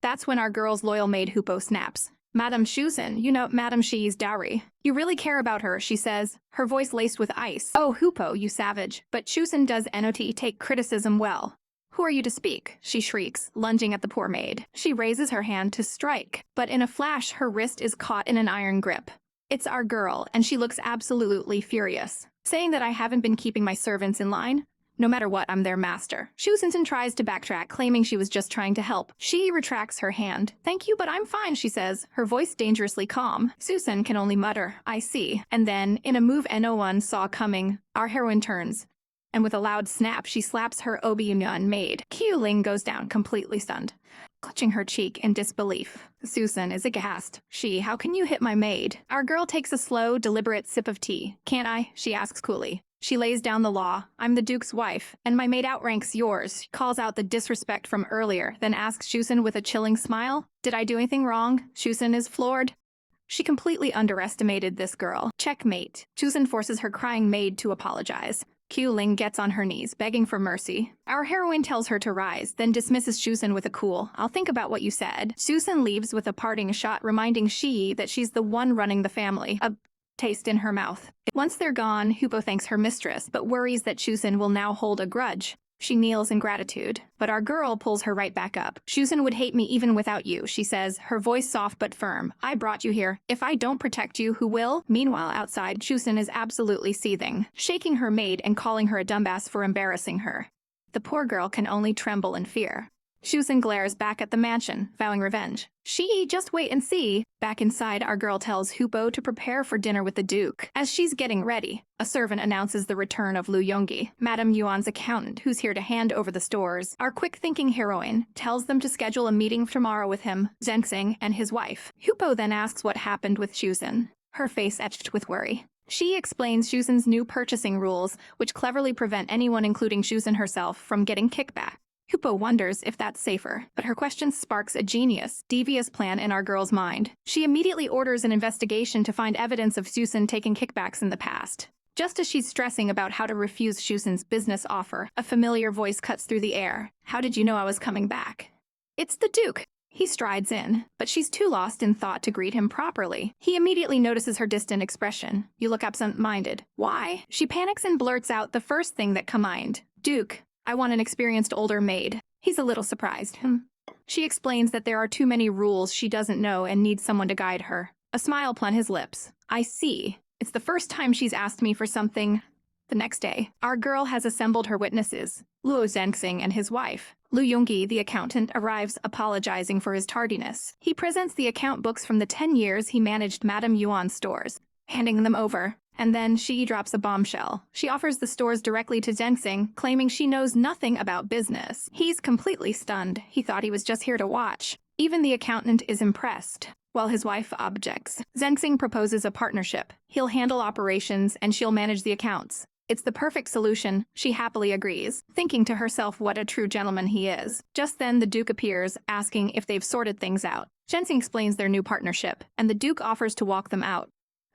That's when our girl's loyal maid Hupo snaps. Madame Shuzhen, you know Madame Shi's dowry. You really care about her, she says, her voice laced with ice. Oh, Hupo, you savage. But Shuzhen does not take criticism well. Who are you to speak? She shrieks, lunging at the poor maid. She raises her hand to strike, but in a flash her wrist is caught in an iron grip. It's our girl, and she looks absolutely furious, saying that I haven't been keeping my servants in line. No matter what, I'm their master. Shuzhen tries to backtrack, claiming she was just trying to help. She retracts her hand. Thank you, but I'm fine, she says, her voice dangerously calm. Shuzhen can only mutter, I see. And then, in a move no one saw coming, our heroine turns, and with a loud snap, she slaps her Obi-Yunyan maid. Qiu Ling goes down, completely stunned, clutching her cheek in disbelief. Shuzhen is aghast. How can you hit my maid? Our girl takes a slow, deliberate sip of tea. Can't I? She asks coolly. She lays down the law. I'm the Duke's wife, and my maid outranks yours. She calls out the disrespect from earlier, then asks Shuzhen with a chilling smile. Did I do anything wrong? Shuzhen is floored. She completely underestimated this girl. Checkmate. Shuzhen forces her crying maid to apologize. Qiu Ling gets on her knees, begging for mercy. Our heroine tells her to rise, then dismisses Shuzhen with a cool, I'll think about what you said. Shuzhen leaves with a parting shot reminding that she's the one running the family. A taste in her mouth. Once they're gone, Hupo thanks her mistress, but worries that Shuzhen will now hold a grudge. She kneels in gratitude, but our girl pulls her right back up. Shusen would hate me even without you, she says, her voice soft but firm. I brought you here. If I don't protect you, who will? Meanwhile, outside, Shusen is absolutely seething, shaking her maid and calling her a dumbass for embarrassing her. The poor girl can only tremble in fear. Shusen glares back at the mansion, vowing revenge. Just wait and see. Back inside, our girl tells Hupo to prepare for dinner with the Duke. As she's getting ready, a servant announces the return of Lu Yonggi, Madame Yuan's accountant, who's here to hand over the stores. Our quick-thinking heroine tells them to schedule a meeting tomorrow with him, Zhengxing, and his wife. Hupo then asks what happened with Shusen, her face etched with worry. She explains Shusen's new purchasing rules, which cleverly prevent anyone, including Shusen herself, from getting kickback. Hupo wonders if that's safer, but her question sparks a genius, devious plan in our girl's mind. She immediately orders an investigation to find evidence of Shusen taking kickbacks in the past. Just as she's stressing about how to refuse Shusen's business offer, a familiar voice cuts through the air. How did you know I was coming back? It's the Duke. He strides in, but she's too lost in thought to greet him properly. He immediately notices her distant expression. You look absent-minded. Why? She panics and blurts out the first thing that comes to mind. Duke. I want an experienced older maid. He's a little surprised. She explains that there are too many rules she doesn't know and needs someone to guide her. A smile upon his lips. I see. It's the first time she's asked me for something. The next day, our girl has assembled her witnesses, Luo Zhengxing and his wife. Lu Yonggi, the accountant, arrives apologizing for his tardiness. He presents the account books from the 10 years he managed Madame Yuan's stores, handing them over. And then she drops a bombshell. She offers the stores directly to Zhengxing, claiming she knows nothing about business. He's completely stunned. He thought he was just here to watch. Even the accountant is impressed, while his wife objects. Zhengxing proposes a partnership. He'll handle operations and she'll manage the accounts. It's the perfect solution. She happily agrees, thinking to herself what a true gentleman he is. Just then, the Duke appears, asking if they've sorted things out. Zhengxing explains their new partnership, and the Duke offers to walk them out.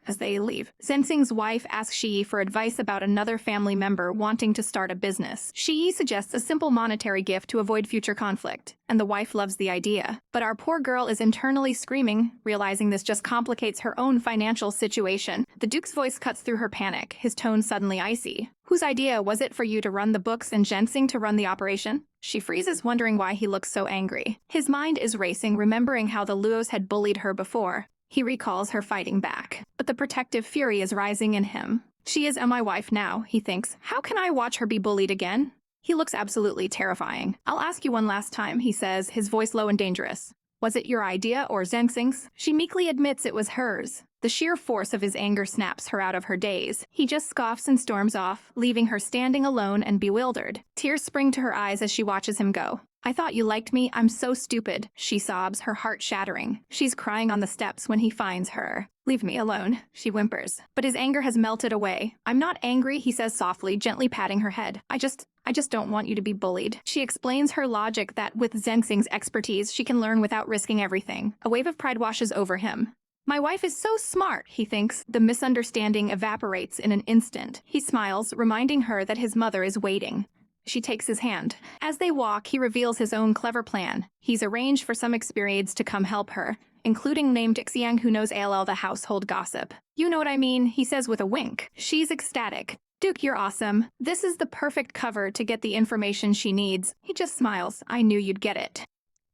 As they leave, Zhengxing's wife asks Shi for advice about another family member wanting to start a business. Shi suggests a simple monetary gift to avoid future conflict, and the wife loves the idea. But our poor girl is internally screaming, realizing this just complicates her own financial situation. The Duke's voice cuts through her panic, his tone suddenly icy. Whose idea was it for you to run the books and Zhengxing to run the operation? She freezes, wondering why he looks so angry. His mind is racing, remembering how the Luos had bullied her before. He recalls her fighting back, but the protective fury is rising in him. She is my wife now, he thinks. How can I watch her be bullied again? He looks absolutely terrifying. I'll ask you one last time, he says, his voice low and dangerous. Was it your idea or Zhengxing's? She meekly admits it was hers. The sheer force of his anger snaps her out of her daze. He just scoffs and storms off, leaving her standing alone and bewildered. Tears spring to her eyes as she watches him go. I thought you liked me. I'm so stupid, she sobs, her heart shattering. She's crying on the steps when he finds her. Leave me alone, she whimpers. But his anger has melted away. I'm not angry, he says softly, gently patting her head. I just don't want you to be bullied. She explains her logic that with Zhengxing's expertise, she can learn without risking everything. A wave of pride washes over him. My wife is so smart, he thinks. The misunderstanding evaporates in an instant. He smiles, reminding her that his mother is waiting. She takes his hand. As they walk, he reveals his own clever plan. He's arranged for some experienced to come help her, including named Xiang, who knows ALL, the household gossip. You know what I mean, he says with a wink. She's ecstatic. Duke, you're awesome. This is the perfect cover to get the information she needs. He just smiles. I knew you'd get it.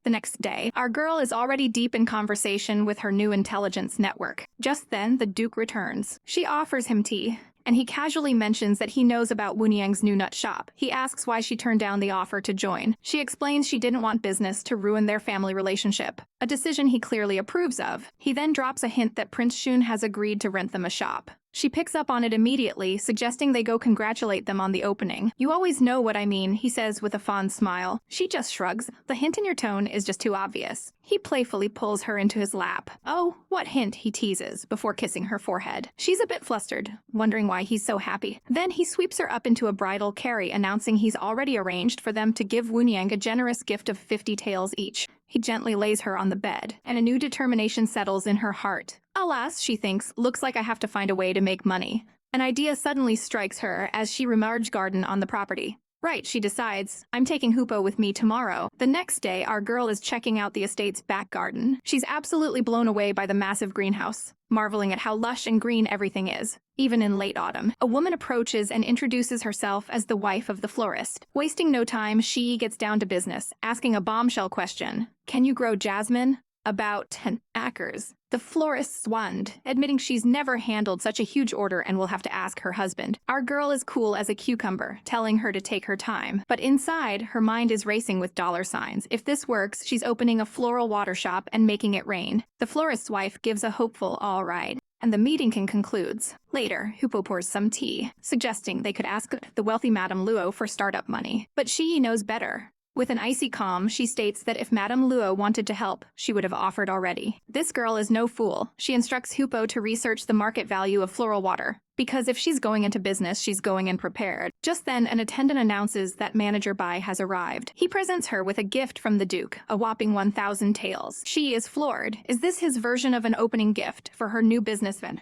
The next day, our girl is already deep in conversation with her new intelligence network. Just then, the Duke returns. She offers him tea, and he casually mentions that he knows about Wunyang's new nut shop. He asks why she turned down the offer to join. She explains she didn't want business to ruin their family relationship, a decision he clearly approves of. He then drops a hint that Prince Shun has agreed to rent them a shop. She picks up on it immediately, suggesting they go congratulate them on the opening. You always know what I mean, he says with a fond smile. She just shrugs. The hint in your tone is just too obvious. He playfully pulls her into his lap. Oh, what hint, he teases, before kissing her forehead. She's a bit flustered, wondering why he's so happy. Then he sweeps her up into a bridal carry, announcing he's already arranged for them to give Wunyang a generous gift of 50 taels each. He gently lays her on the bed, and a new determination settles in her heart. Alas, she thinks, looks like I have to find a way to make money. An idea suddenly strikes her as she remarks garden on the property. Right, she decides, I'm taking Hupo with me tomorrow. The next day, our girl is checking out the estate's back garden. She's absolutely blown away by the massive greenhouse. marveling at how lush and green everything is. Even in late autumn, a woman approaches and introduces herself as the wife of the florist. Wasting no time, she gets down to business, asking a bombshell question. Can you grow jasmine? About 10 acres. The florist swanned, admitting she's never handled such a huge order and will have to ask her husband. Our girl is cool as a cucumber, telling her to take her time. But inside, her mind is racing with dollar signs. If this works, she's opening a floral water shop and making it rain. The florist's wife gives a hopeful all right, and the meeting concludes. Later, Hupo pours some tea, suggesting they could ask the wealthy Madame Luo for startup money. But she knows better. With an icy calm, she states that if Madame Luo wanted to help, she would have offered already. This girl is no fool. She instructs Hupo to research the market value of floral water, because if she's going into business, she's going in prepared. Just then, an attendant announces that Manager Bai has arrived. He presents her with a gift from the Duke, a whopping 1,000 taels. She is floored. Is this his version of an opening gift for her new business venture?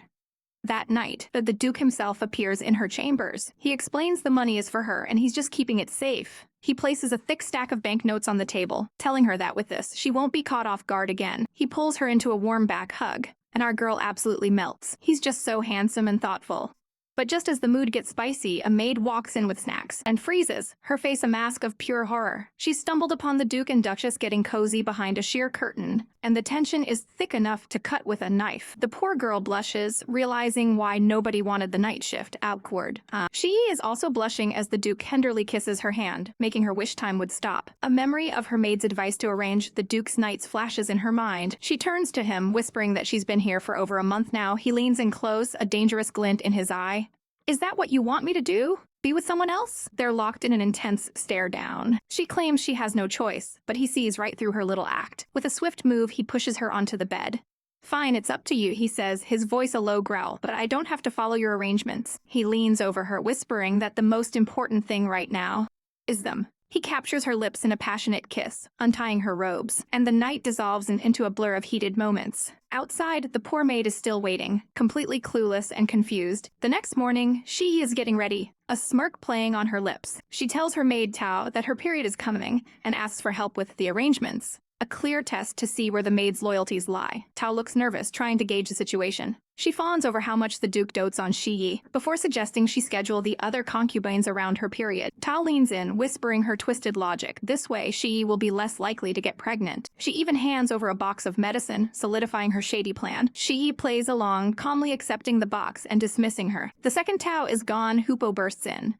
That night, the Duke himself appears in her chambers. He explains the money is for her and he's just keeping it safe. He places a thick stack of banknotes on the table, telling her that with this, she won't be caught off guard again. He pulls her into a warm back hug, and our girl absolutely melts. He's just so handsome and thoughtful. But just as the mood gets spicy, a maid walks in with snacks and freezes, her face a mask of pure horror. She stumbled upon the Duke and Duchess getting cozy behind a sheer curtain, and the tension is thick enough to cut with a knife. The poor girl blushes, realizing why nobody wanted the night shift outward. She is also blushing as the Duke tenderly kisses her hand, making her wish time would stop. A memory of her maid's advice to arrange the Duke's nights flashes in her mind. She turns to him, whispering that she's been here for over a month now. He leans in close, a dangerous glint in his eye. Is that what you want me to do? Be with someone else? They're locked in an intense stare down. She claims she has no choice, but he sees right through her little act. With a swift move, he pushes her onto the bed. Fine, it's up to you, he says, his voice a low growl, but I don't have to follow your arrangements. He leans over her, whispering that the most important thing right now is them. He captures her lips in a passionate kiss, untying her robes, and the night dissolves into a blur of heated moments. Outside, the poor maid is still waiting, completely clueless and confused. The next morning, she is getting ready, a smirk playing on her lips. She tells her maid Tao that her period is coming and asks for help with the arrangements. A clear test to see where the maid's loyalties lie. Tao looks nervous, trying to gauge the situation. She fawns over how much the Duke dotes on Shi, before suggesting she schedule the other concubines around her period. Tao leans in, whispering her twisted logic. This way, Shi will be less likely to get pregnant. She even hands over a box of medicine, solidifying her shady plan. Shi plays along, calmly accepting the box and dismissing her. The second Tao is gone, Hupo bursts in.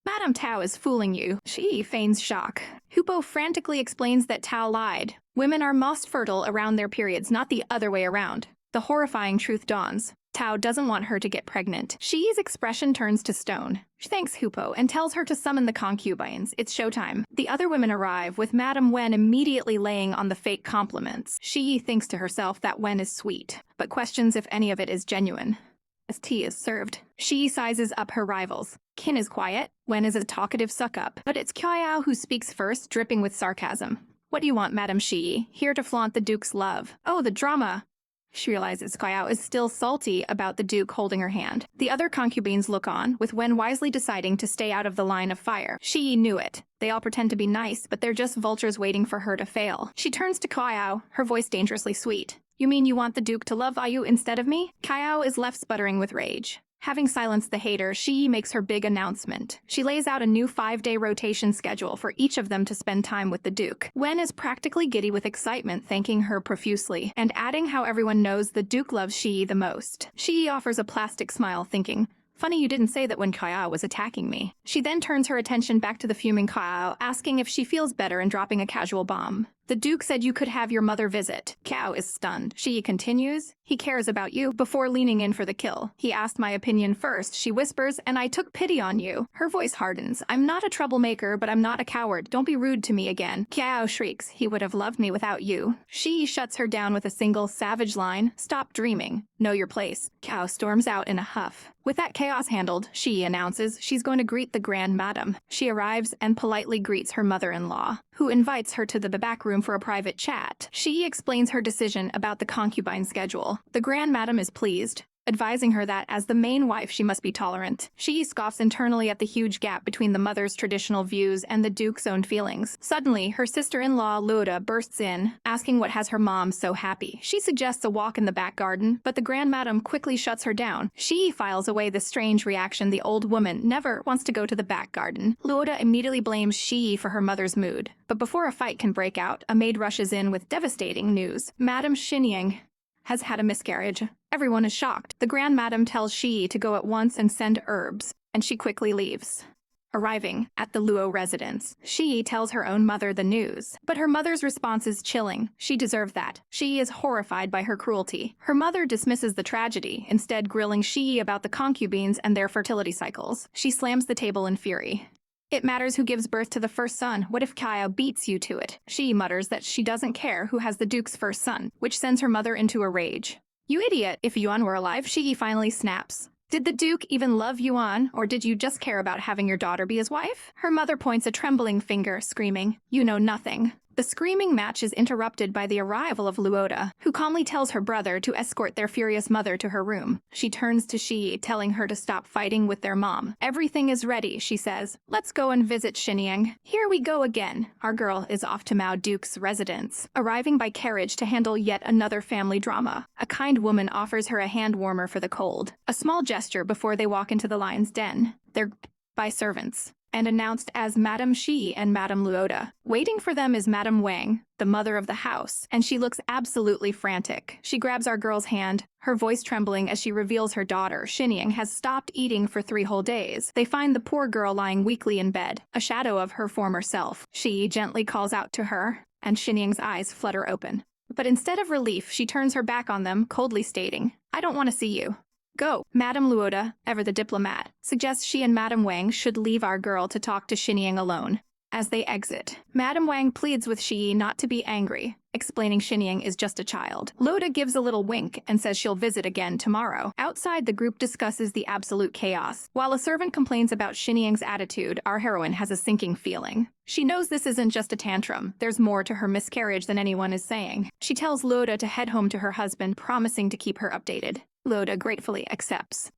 Madame Tao is fooling you. She feigns shock. Hupo frantically explains that Tao lied. Women are most fertile around their periods, not the other way around. The horrifying truth dawns. Tao doesn't want her to get pregnant. Shi's expression turns to stone. She thanks Hupo and tells her to summon the concubines. It's showtime. The other women arrive, with Madame Wen immediately laying on the fake compliments. Shi thinks to herself that Wen is sweet, but questions if any of it is genuine. As tea is served, Shi sizes up her rivals. Qin is quiet, Wen is a talkative suck-up, but it's Qiao who speaks first, dripping with sarcasm. What do you want, Madame Shi? Here to flaunt the Duke's love. Oh, the drama! She realizes Qiao is still salty about the Duke holding her hand. The other concubines look on, with Wen wisely deciding to stay out of the line of fire. Shi knew it. They all pretend to be nice, but they're just vultures waiting for her to fail. She turns to Qiao, her voice dangerously sweet. You mean you want the Duke to love you instead of me? Qiao is left sputtering with rage. Having silenced the hater, Shi makes her big announcement. She lays out a new 5-day rotation schedule for each of them to spend time with the Duke. Wen is practically giddy with excitement, thanking her profusely, and adding how everyone knows the Duke loves Shi the most. Shi offers a plastic smile, thinking, funny you didn't say that when Qiao was attacking me. She then turns her attention back to the fuming Qiao, asking if she feels better and dropping a casual bomb. The Duke said you could have your mother visit. Qiao is stunned. She continues, he cares about you, before leaning in for the kill. He asked my opinion first, she whispers, and I took pity on you. Her voice hardens. I'm not a troublemaker, but I'm not a coward. Don't be rude to me again. Qiao shrieks, he would have loved me without you. She shuts her down with a single savage line, stop dreaming. Know your place. Qiao storms out in a huff. With that chaos handled, she announces she's going to greet the Grand Madam. She arrives and politely greets her mother-in-law, who invites her to the back room for a private chat. She explains her decision about the concubine schedule. The Grand Madam is pleased. advising her that as the main wife she must be tolerant. She scoffs internally at the huge gap between the mother's traditional views and the Duke's own feelings. Suddenly, her sister-in-law Luoda bursts in, asking what has her mom so happy. She suggests a walk in the back garden, but the Grand Madam quickly shuts her down. She files away the strange reaction the old woman never wants to go to the back garden. Luoda immediately blames Shi for her mother's mood. But before a fight can break out, a maid rushes in with devastating news. Madame Xinying has had a miscarriage. Everyone is shocked. The Grand Madam tells Shi to go at once and send herbs, and she quickly leaves. Arriving at the Luo residence, Shi tells her own mother the news. But her mother's response is chilling. She deserved that. Shi is horrified by her cruelty. Her mother dismisses the tragedy, instead grilling Shi about the concubines and their fertility cycles. She slams the table in fury. It matters who gives birth to the first son. What if Kyle beats you to it? She mutters that she doesn't care who has the Duke's first son, which sends her mother into a rage. You idiot! If Yuan were alive, Shi finally snaps. Did the Duke even love Yuan, or did you just care about having your daughter be his wife? Her mother points a trembling finger, screaming, "You know nothing." The screaming match is interrupted by the arrival of Luoda, who calmly tells her brother to escort their furious mother to her room. She turns to Shi, telling her to stop fighting with their mom. "Everything is ready," she says. "Let's go and visit Xinying." Here we go again. Our girl is off to Mao Duke's residence, arriving by carriage to handle yet another family drama. A kind woman offers her a hand warmer for the cold, a small gesture before they walk into the lion's den. They're by servants, and announced as Madame Shi and Madame Luoda. Waiting for them is Madame Wang, the mother of the house, and she looks absolutely frantic. She grabs our girl's hand, her voice trembling as she reveals her daughter, Xinying, has stopped eating for 3 whole days. They find the poor girl lying weakly in bed, a shadow of her former self. She gently calls out to her, and Xinying's eyes flutter open. But instead of relief, she turns her back on them, coldly stating, "I don't want to see you." Go. Madame Luoda, ever the diplomat, suggests she and Madame Wang should leave our girl to talk to Xinying alone. As they exit, Madame Wang pleads with Shi not to be angry, explaining Xinying is just a child. Luoda gives a little wink and says she'll visit again tomorrow. Outside, the group discusses the absolute chaos. While a servant complains about Xinying's attitude, our heroine has a sinking feeling. She knows this isn't just a tantrum. There's more to her miscarriage than anyone is saying. She tells Luoda to head home to her husband, promising to keep her updated. Luoda gratefully accepts.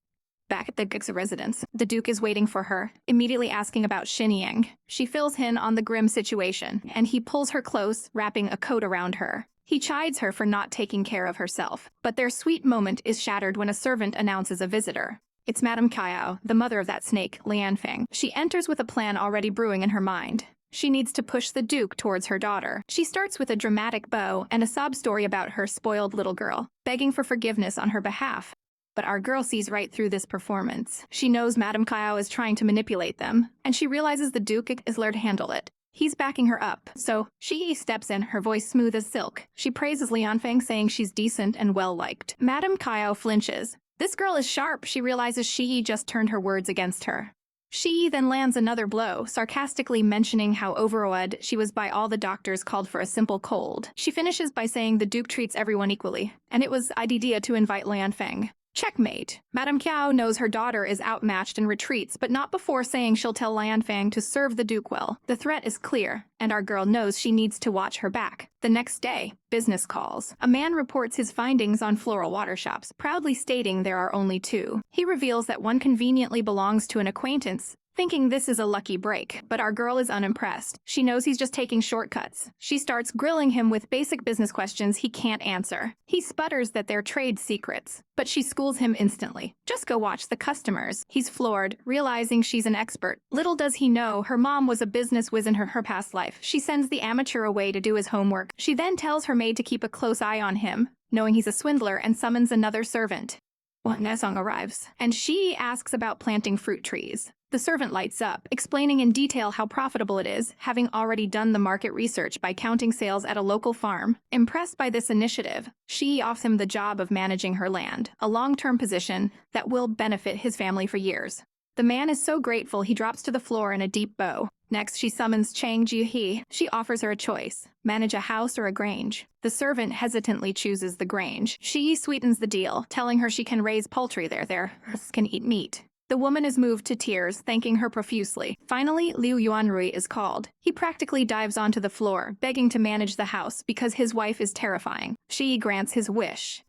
Back at the Duke's residence, the Duke is waiting for her, immediately asking about Xinying. She fills him on the grim situation, and he pulls her close, wrapping a coat around her. He chides her for not taking care of herself, but their sweet moment is shattered when a servant announces a visitor. It's Madame Kayao, the mother of that snake, Lianfeng. She enters with a plan already brewing in her mind. She needs to push the Duke towards her daughter. She starts with a dramatic bow and a sob story about her spoiled little girl, begging for forgiveness on her behalf. But our girl sees right through this performance. She knows Madame Kayao is trying to manipulate them, and she realizes the Duke is there to handle it. He's backing her up, so she steps in, her voice smooth as silk. She praises Lianfeng, saying she's decent and well-liked. Madame Kayao flinches. This girl is sharp. She realizes Shi just turned her words against her. She then lands another blow, sarcastically mentioning how overawed she was by all the doctors called for a simple cold. She finishes by saying the Duke treats everyone equally, and it was idea to invite Lianfeng. Checkmate. Madame Kiao knows her daughter is outmatched and retreats, but not before saying she'll tell Lianfeng to serve the Duke well. The threat is clear, and our girl knows she needs to watch her back. The next day, business calls. A man reports his findings on floral water shops, proudly stating there are only 2. He reveals that one conveniently belongs to an acquaintance, thinking this is a lucky break, but our girl is unimpressed. She knows he's just taking shortcuts. She starts grilling him with basic business questions he can't answer. He sputters that they're trade secrets, but she schools him instantly. Just go watch the customers. He's floored, realizing she's an expert. Little does he know, her mom was a business whiz in her past life. She sends the amateur away to do his homework. She then tells her maid to keep a close eye on him, knowing he's a swindler, and summons another servant. Well, Nesong arrives, and she asks about planting fruit trees. The servant lights up, explaining in detail how profitable it is, having already done the market research by counting sales at a local farm. Impressed by this initiative, she offers him the job of managing her land, a long-term position that will benefit his family for years. The man is so grateful he drops to the floor in a deep bow. Next, she summons Chang Ji-hee. She offers her a choice, manage a house or a grange. The servant hesitantly chooses the grange. She sweetens the deal, telling her she can raise poultry there can eat meat. The woman is moved to tears, thanking her profusely. Finally, Liu Yuanrui is called. He practically dives onto the floor, begging to manage the house because his wife is terrifying. She grants his wish.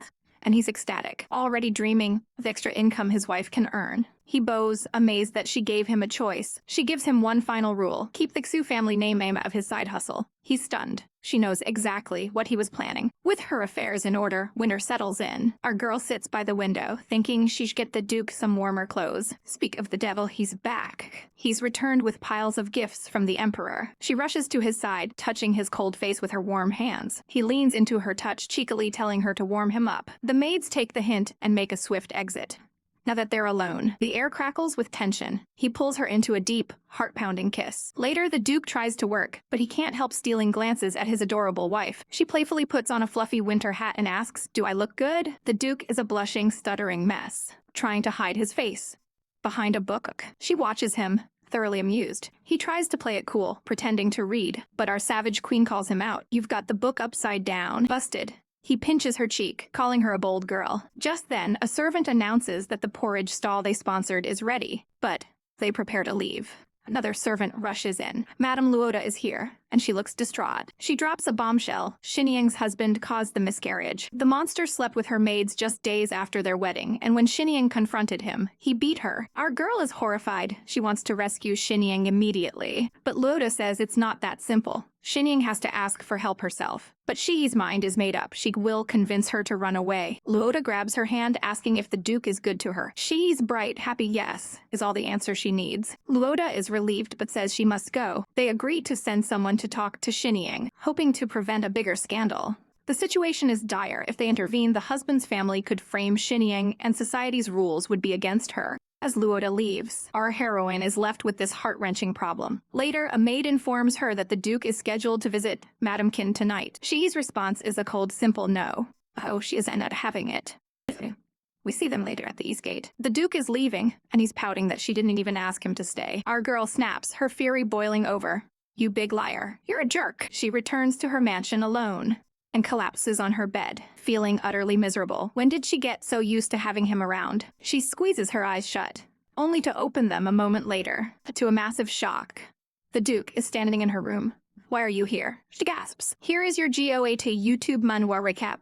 and he's ecstatic, already dreaming of the extra income his wife can earn. He bows, amazed that she gave him a choice. She gives him one final rule: keep the Xu family name out of his side hustle. He's stunned. She knows exactly what he was planning. With her affairs in order, winter settles in. Our girl sits by the window, thinking she should get the Duke some warmer clothes. Speak of the devil, he's back. He's returned with piles of gifts from the Emperor. She rushes to his side, touching his cold face with her warm hands. He leans into her touch, cheekily telling her to warm him up. The maids take the hint and make a swift exit. Now that they're alone, the air crackles with tension. He pulls her into a deep, heart-pounding kiss. Later, the Duke tries to work, but he can't help stealing glances at his adorable wife. She playfully puts on a fluffy winter hat and asks, "Do I look good?" The Duke is a blushing, stuttering mess, trying to hide his face behind a book. She watches him, thoroughly amused. He tries to play it cool, pretending to read, but our savage queen calls him out. "You've got the book upside down." Busted. He pinches her cheek, calling her a bold girl. Just then, a servant announces that the porridge stall they sponsored is ready, but they prepare to leave. Another servant rushes in. Madame Luo is here, and she looks distraught. She drops a bombshell. Xinying's husband caused the miscarriage. The monster slept with her maids just days after their wedding, and when Xinying confronted him, he beat her. Our girl is horrified. She wants to rescue Xinying immediately. But Luo says it's not that simple. Xinying has to ask for help herself. But Shi's mind is made up. She will convince her to run away. Luo grabs her hand, asking if the Duke is good to her. Shi's bright, happy yes is all the answer she needs. Luo is relieved but says she must go. They agree to send someone to talk to Xinying, hoping to prevent a bigger scandal. The situation is dire. If they intervene, the husband's family could frame Xinying, and society's rules would be against her. As Luo leaves, our heroine is left with this heart-wrenching problem. Later, a maid informs her that the Duke is scheduled to visit Madame Qin tonight. Shi's response is a cold, simple no. Oh, she is not having it. We see them later at the East Gate. The Duke is leaving, and he's pouting that she didn't even ask him to stay. Our girl snaps, her fury boiling over. "You big liar. You're a jerk." She returns to her mansion alone and collapses on her bed, feeling utterly miserable. When did she get so used to having him around? She squeezes her eyes shut, only to open them a moment later, to a massive shock. The Duke is standing in her room. "Why are you here?" She gasps. Here is your GOAT YouTube manhwa recap.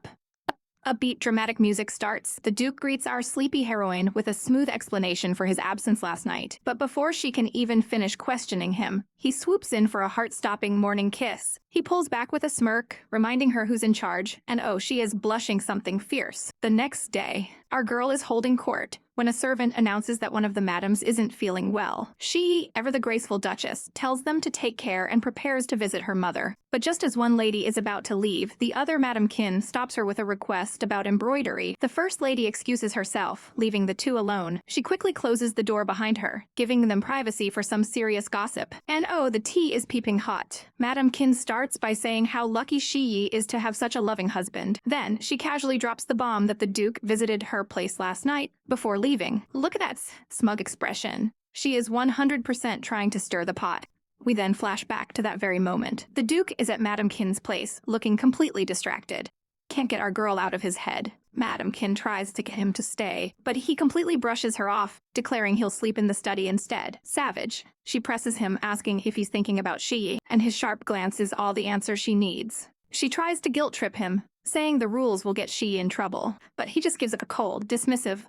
Upbeat dramatic music starts. The Duke greets our sleepy heroine with a smooth explanation for his absence last night. But before she can even finish questioning him, he swoops in for a heart-stopping morning kiss. He pulls back with a smirk, reminding her who's in charge, and oh, she is blushing something fierce. The next day, our girl is holding court when a servant announces that one of the madams isn't feeling well. She, ever the graceful Duchess, tells them to take care and prepares to visit her mother. But just as one lady is about to leave, the other Madame Qin stops her with a request about embroidery. The First Lady excuses herself, leaving the two alone. She quickly closes the door behind her, giving them privacy for some serious gossip. And oh, the tea is peeping hot. Madame Qin starts by saying how lucky she is to have such a loving husband. Then, she casually drops the bomb that the Duke visited her place last night before leaving. Look at that smug expression. She is 100% trying to stir the pot. We then flash back to that very moment. The Duke is at Madame Qin's place, looking completely distracted. Can't get our girl out of his head. Madame Qin tries to get him to stay, but he completely brushes her off, declaring he'll sleep in the study instead. Savage. She presses him, asking if he's thinking about Shi, and his sharp glance is all the answer she needs. She tries to guilt-trip him, saying the rules will get Shi in trouble, but he just gives a cold, dismissive,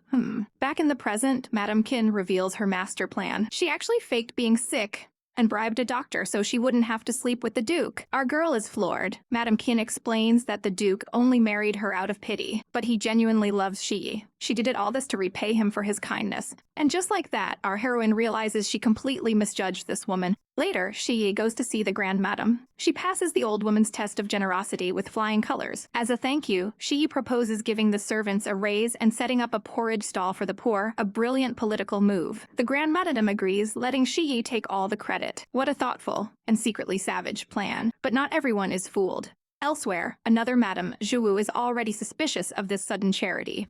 Back in the present, Madame Qin reveals her master plan. She actually faked being sick and bribed a doctor so she wouldn't have to sleep with the Duke. Our girl is floored. Madame Qin explains that the Duke only married her out of pity, but he genuinely loves Shi. She did all this to repay him for his kindness. And just like that, our heroine realizes she completely misjudged this woman. Later, Shi goes to see the Grand Madam. She passes the old woman's test of generosity with flying colors. As a thank you, Shi proposes giving the servants a raise and setting up a porridge stall for the poor, a brilliant political move. The Grand Madam agrees, letting Shi take all the credit. What a thoughtful and secretly savage plan. But not everyone is fooled. Elsewhere, another Madam, Zhuwu, is already suspicious of this sudden charity.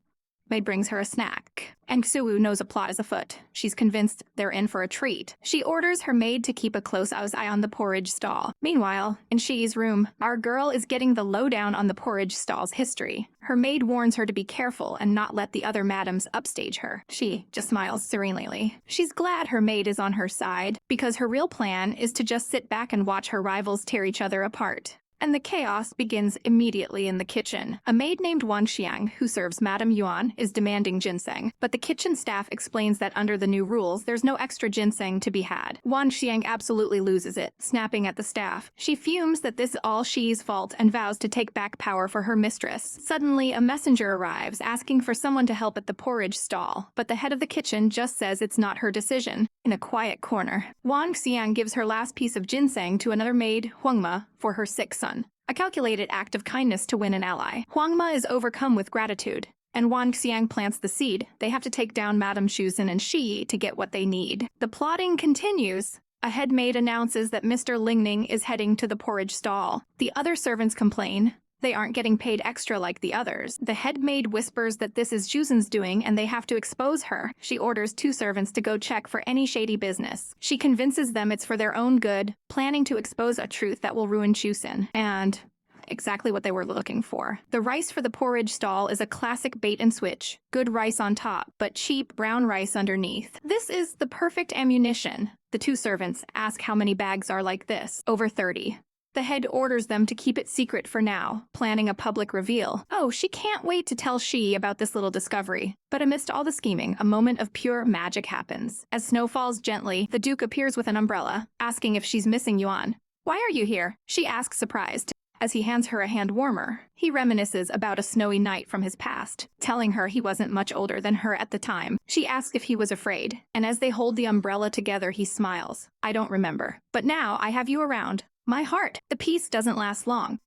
Maid brings her a snack, and Xuwu knows a plot is afoot. She's convinced they're in for a treat. She orders her maid to keep a close eye on the porridge stall. Meanwhile, in Shi's room, our girl is getting the lowdown on the porridge stall's history. Her maid warns her to be careful and not let the other madams upstage her. She just smiles serenely. She's glad her maid is on her side, because her real plan is to just sit back and watch her rivals tear each other apart. and the chaos begins immediately in the kitchen. A maid named Wan Xiang, who serves Madame Yuan, is demanding ginseng, but the kitchen staff explains that under the new rules, there's no extra ginseng to be had. Wan Xiang absolutely loses it, snapping at the staff. She fumes that this is all Shi's fault and vows to take back power for her mistress. Suddenly, a messenger arrives, asking for someone to help at the porridge stall, but the head of the kitchen just says it's not her decision. In a quiet corner, Wan Xiang gives her last piece of ginseng to another maid, Huangma, for her sick son. A calculated act of kindness to win an ally. Huangma is overcome with gratitude, and Wan Xiang plants the seed. They have to take down Madame Shuzhen and Shi to get what they need. The plotting continues. A head maid announces that Mr. Lingning is heading to the porridge stall. The other servants complain. They aren't getting paid extra like the others. The head maid whispers that this is Shuzhen's doing and they have to expose her. She orders 2 servants to go check for any shady business. She convinces them it's for their own good, planning to expose a truth that will ruin Shuzhen. And exactly what they were looking for. The rice for the porridge stall is a classic bait and switch. Good rice on top, but cheap brown rice underneath. This is the perfect ammunition. The 2 servants ask how many bags are like this. Over 30. The head orders them to keep it secret for now, planning a public reveal. Oh, she can't wait to tell Shi about this little discovery. But amidst all the scheming, a moment of pure magic happens. As snow falls gently, the Duke appears with an umbrella, asking if she's missing Yuan. "Why are you here?" she asks, surprised. As he hands her a hand warmer, he reminisces about a snowy night from his past, telling her he wasn't much older than her at the time. She asks if he was afraid, and as they hold the umbrella together, he smiles. "I don't remember. But now I have you around. My heart." The peace doesn't last long.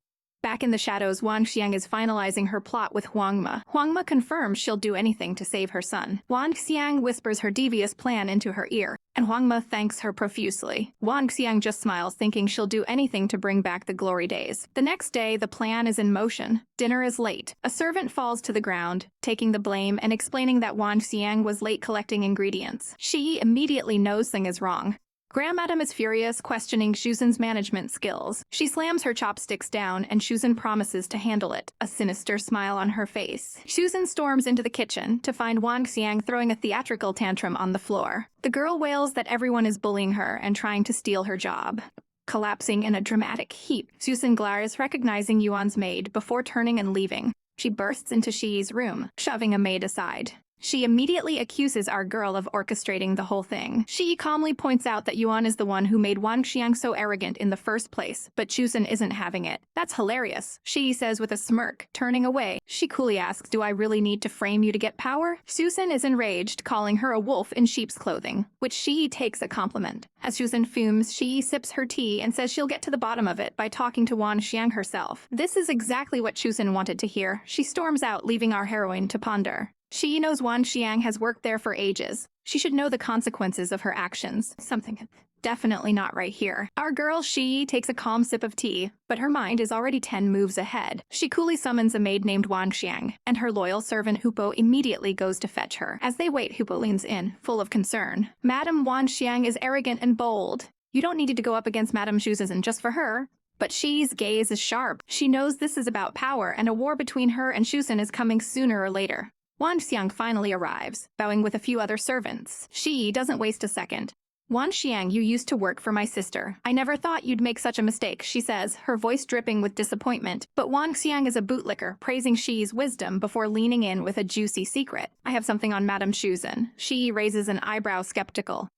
Back in the shadows, Wan Xiang is finalizing her plot with Huangma. Huangma confirms she'll do anything to save her son. Wan Xiang whispers her devious plan into her ear, and Huangma thanks her profusely. Wan Xiang just smiles, thinking she'll do anything to bring back the glory days. The next day, the plan is in motion. Dinner is late. A servant falls to the ground, taking the blame and explaining that Wan Xiang was late collecting ingredients. She immediately knows something is wrong. Grandmadam is furious, questioning Shuzhen's management skills. She slams her chopsticks down, and Shuzhen promises to handle it, a sinister smile on her face. Shuzhen storms into the kitchen to find Wan Xiang throwing a theatrical tantrum on the floor. The girl wails that everyone is bullying her and trying to steal her job. Collapsing in a dramatic heap, Shuzhen glares, recognizing Yuan's maid, before turning and leaving. She bursts into Shi's room, shoving a maid aside. She immediately accuses our girl of orchestrating the whole thing. She calmly points out that Yuan is the one who made Wan Xiang so arrogant in the first place, but Shuzhen isn't having it. "That's hilarious," she says with a smirk, turning away. She coolly asks, "Do I really need to frame you to get power?" Shuzhen is enraged, calling her a wolf in sheep's clothing, which she takes a compliment. As Shuzhen fumes, she sips her tea and says she'll get to the bottom of it by talking to Wan Xiang herself. This is exactly what Shuzhen wanted to hear. She storms out, leaving our heroine to ponder. She knows Wan Xiang has worked there for ages. She should know the consequences of her actions. Something definitely not right here. Our girl, Shi, takes a calm sip of tea, but her mind is already 10 moves ahead. She coolly summons a maid named Wan Xiang, and her loyal servant Hupo immediately goes to fetch her. As they wait, Hupo leans in, full of concern. "Madame Wan Xiang is arrogant and bold. You don't need to go up against Madame Shuzhen just for her." But Shi's gaze is sharp. She knows this is about power, and a war between her and Shuzhen is coming sooner or later. Wan Xiang finally arrives, bowing with a few other servants. Shi doesn't waste a second. "Wan Xiang, you used to work for my sister. I never thought you'd make such a mistake," she says, her voice dripping with disappointment. But Wan Xiang is a bootlicker, praising Shi's wisdom before leaning in with a juicy secret. "I have something on Madame Shuzhen." Shi raises an eyebrow, skeptical.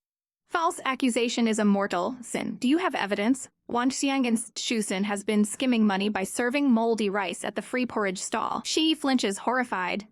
"False accusation is a mortal sin. Do you have evidence?" Wan Xiang and Shuzhen has been skimming money by serving moldy rice at the free porridge stall. Shi flinches, horrified.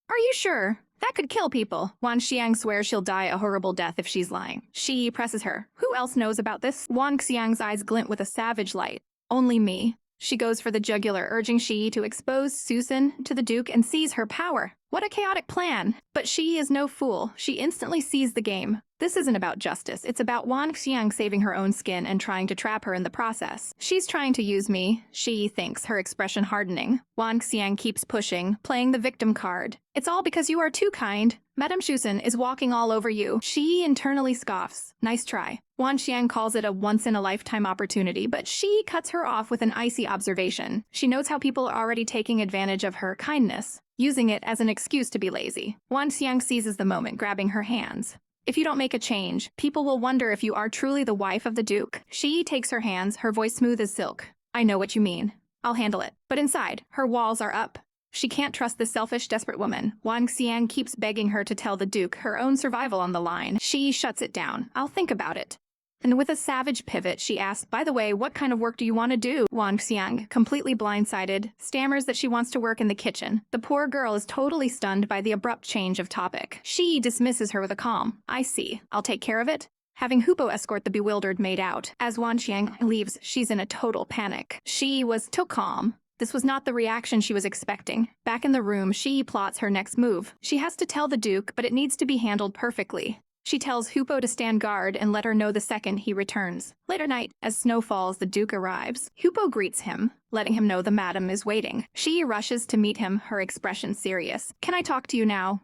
"Are you sure? That could kill people." Wan Xiang swears she'll die a horrible death if she's lying. Shi presses her. "Who else knows about this?" Wan Xiang's eyes glint with a savage light. "Only me." She goes for the jugular, urging Shi to expose Shuzhen to the Duke and seize her power. What a chaotic plan! But Shi is no fool. She instantly sees the game. This isn't about justice. It's about Wan Xiang saving her own skin and trying to trap her in the process. "She's trying to use me," Shi thinks, her expression hardening. Wan Xiang keeps pushing, playing the victim card. "It's all because you are too kind. Madame Shuzhen is walking all over you." Shi internally scoffs. Nice try. Wan Xiang calls it a once-in-a-lifetime opportunity, but Shi cuts her off with an icy observation. She knows how people are already taking advantage of her kindness, using it as an excuse to be lazy. Wan Xiang seizes the moment, grabbing her hands. "If you don't make a change, people will wonder if you are truly the wife of the Duke." She takes her hands, her voice smooth as silk. I know what you mean. I'll handle it. But inside, her walls are up. She can't trust this selfish, desperate woman. Wang Xiang keeps begging her to tell the Duke her own survival on the line. She shuts it down. I'll think about it. And with a savage pivot, she asks, by the way, what kind of work do you want to do? Wang Xiang, completely blindsided, stammers that she wants to work in the kitchen. The poor girl is totally stunned by the abrupt change of topic. She dismisses her with a calm, I see. I'll take care of it. Having Hupo escort the bewildered maid out. As Wang Xiang leaves, she's in a total panic. She was too calm. This was not the reaction she was expecting. Back in the room, she plots her next move. She has to tell the Duke, but it needs to be handled perfectly. She tells Hupo to stand guard and let her know the second he returns. Later night, as snow falls, the Duke arrives. Hupo greets him, letting him know the madam is waiting. She rushes to meet him, her expression serious. Can I talk to you now?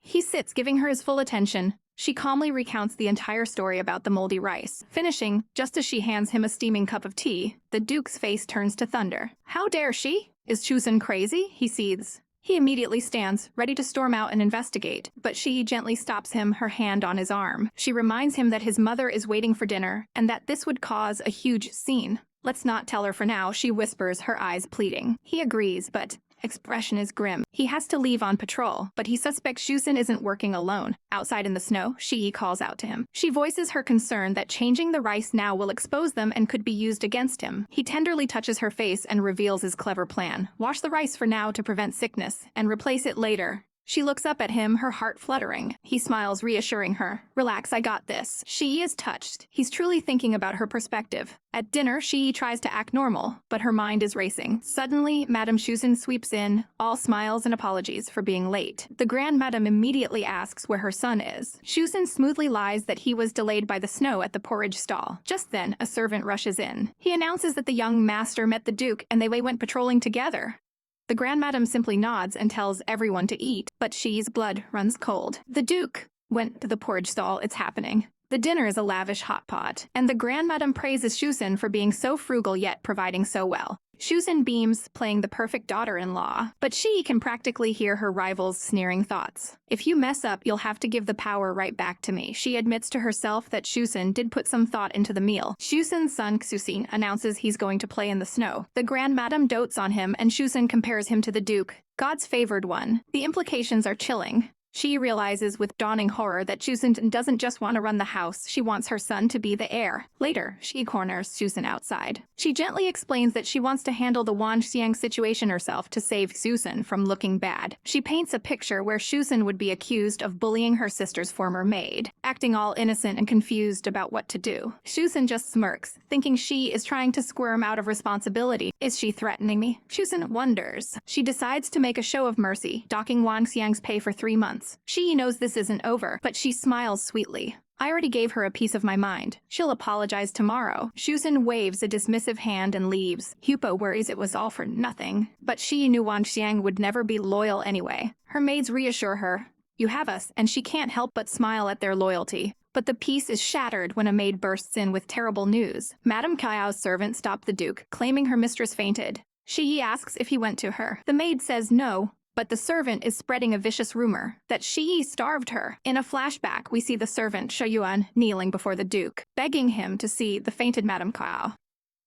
He sits, giving her his full attention. She calmly recounts the entire story about the moldy rice. Finishing, just as she hands him a steaming cup of tea, the Duke's face turns to thunder. How dare she? Is Chusen crazy? He seethes. He immediately stands, ready to storm out and investigate, but she gently stops him, her hand on his arm. She reminds him that his mother is waiting for dinner and that this would cause a huge scene. Let's not tell her for now, she whispers, her eyes pleading. He agrees, but expression is grim. He has to leave on patrol, but he suspects Shusen isn't working alone. Outside in the snow, Shi calls out to him. She voices her concern that changing the rice now will expose them and could be used against him. He tenderly touches her face and reveals his clever plan. Wash the rice for now to prevent sickness, and replace it later. She looks up at him, her heart fluttering. He smiles, reassuring her. Relax, I got this. She is touched. He's truly thinking about her perspective. At dinner, she tries to act normal, but her mind is racing. Suddenly, Madame Shusen sweeps in, all smiles and apologies for being late. The Grand Madame immediately asks where her son is. Shusen smoothly lies that he was delayed by the snow at the porridge stall. Just then, a servant rushes in. He announces that the young master met the Duke and they went patrolling together. The Grand Madame simply nods and tells everyone to eat, but Shi's blood runs cold. The Duke went to the porridge stall, it's happening. The dinner is a lavish hot pot, and the Grand Madame praises Shusen for being so frugal yet providing so well. Shusen beams, playing the perfect daughter-in-law, but she can practically hear her rival's sneering thoughts. If you mess up, you'll have to give the power right back to me. She admits to herself that Shusen did put some thought into the meal. Shusen's son, Xusin, announces he's going to play in the snow. The Grand Madame dotes on him, and Shusen compares him to the Duke, God's favored one. The implications are chilling. She realizes with dawning horror that Shusen doesn't just want to run the house, she wants her son to be the heir. Later, she corners Shusen outside. She gently explains that she wants to handle the Wang Xiang situation herself to save Shusen from looking bad. She paints a picture where Shusen would be accused of bullying her sister's former maid, acting all innocent and confused about what to do. Shusen just smirks, thinking she is trying to squirm out of responsibility. Is she threatening me? Shusen wonders. She decides to make a show of mercy, docking Wang Xiang's pay for 3 months. She knows this isn't over, but she smiles sweetly. I already gave her a piece of my mind. She'll apologize tomorrow. Shusen waves a dismissive hand and leaves. Hupo worries it was all for nothing, but she knew Wang Xiang would never be loyal anyway. Her maids reassure her, you have us, and she can't help but smile at their loyalty. But the peace is shattered when a maid bursts in with terrible news. Madame Kaiao's servant stopped the Duke, claiming her mistress fainted. Shi asks if he went to her. The maid says no. But the servant is spreading a vicious rumor that Shi starved her. In a flashback, we see the servant, Shoyuan, kneeling before the Duke, begging him to see the fainted Madame Kao.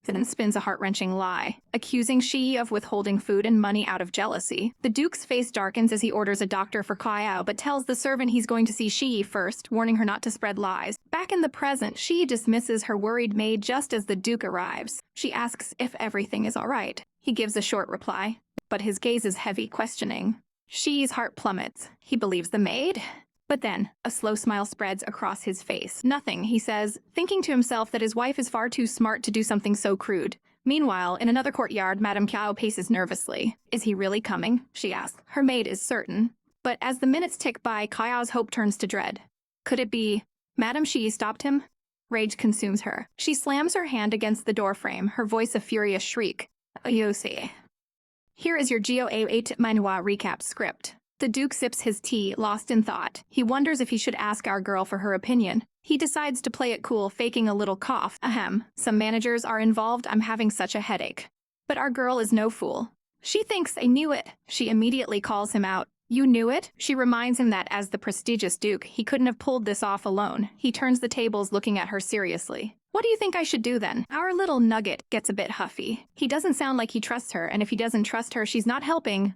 Then spins a heart-wrenching lie, accusing Shi of withholding food and money out of jealousy. The Duke's face darkens as he orders a doctor for Kaiao, but tells the servant he's going to see Shi first, warning her not to spread lies. Back in the present, Shi dismisses her worried maid just as the Duke arrives. She asks if everything is all right. He gives a short reply, but his gaze is heavy, questioning. Shi's heart plummets. He believes the maid? But then, a slow smile spreads across his face. Nothing, he says, thinking to himself that his wife is far too smart to do something so crude. Meanwhile, in another courtyard, Madame Kiao paces nervously. Is he really coming? She asks. Her maid is certain. But as the minutes tick by, Kaiao's hope turns to dread. Could it be Madame Shi stopped him? Rage consumes her. She slams her hand against the doorframe, her voice a furious shriek. You see. Here is your GOA8 Manhwa recap script. The Duke sips his tea, lost in thought. He wonders if he should ask our girl for her opinion. He decides to play it cool, faking a little cough. Ahem, some managers are involved, I'm having such a headache. But our girl is no fool. She thinks I knew it. She immediately calls him out. You knew it? She reminds him that as the prestigious Duke, he couldn't have pulled this off alone. He turns the tables looking at her seriously. What do you think I should do then? Our little nugget gets a bit huffy. He doesn't sound like he trusts her, and if he doesn't trust her, she's not helping.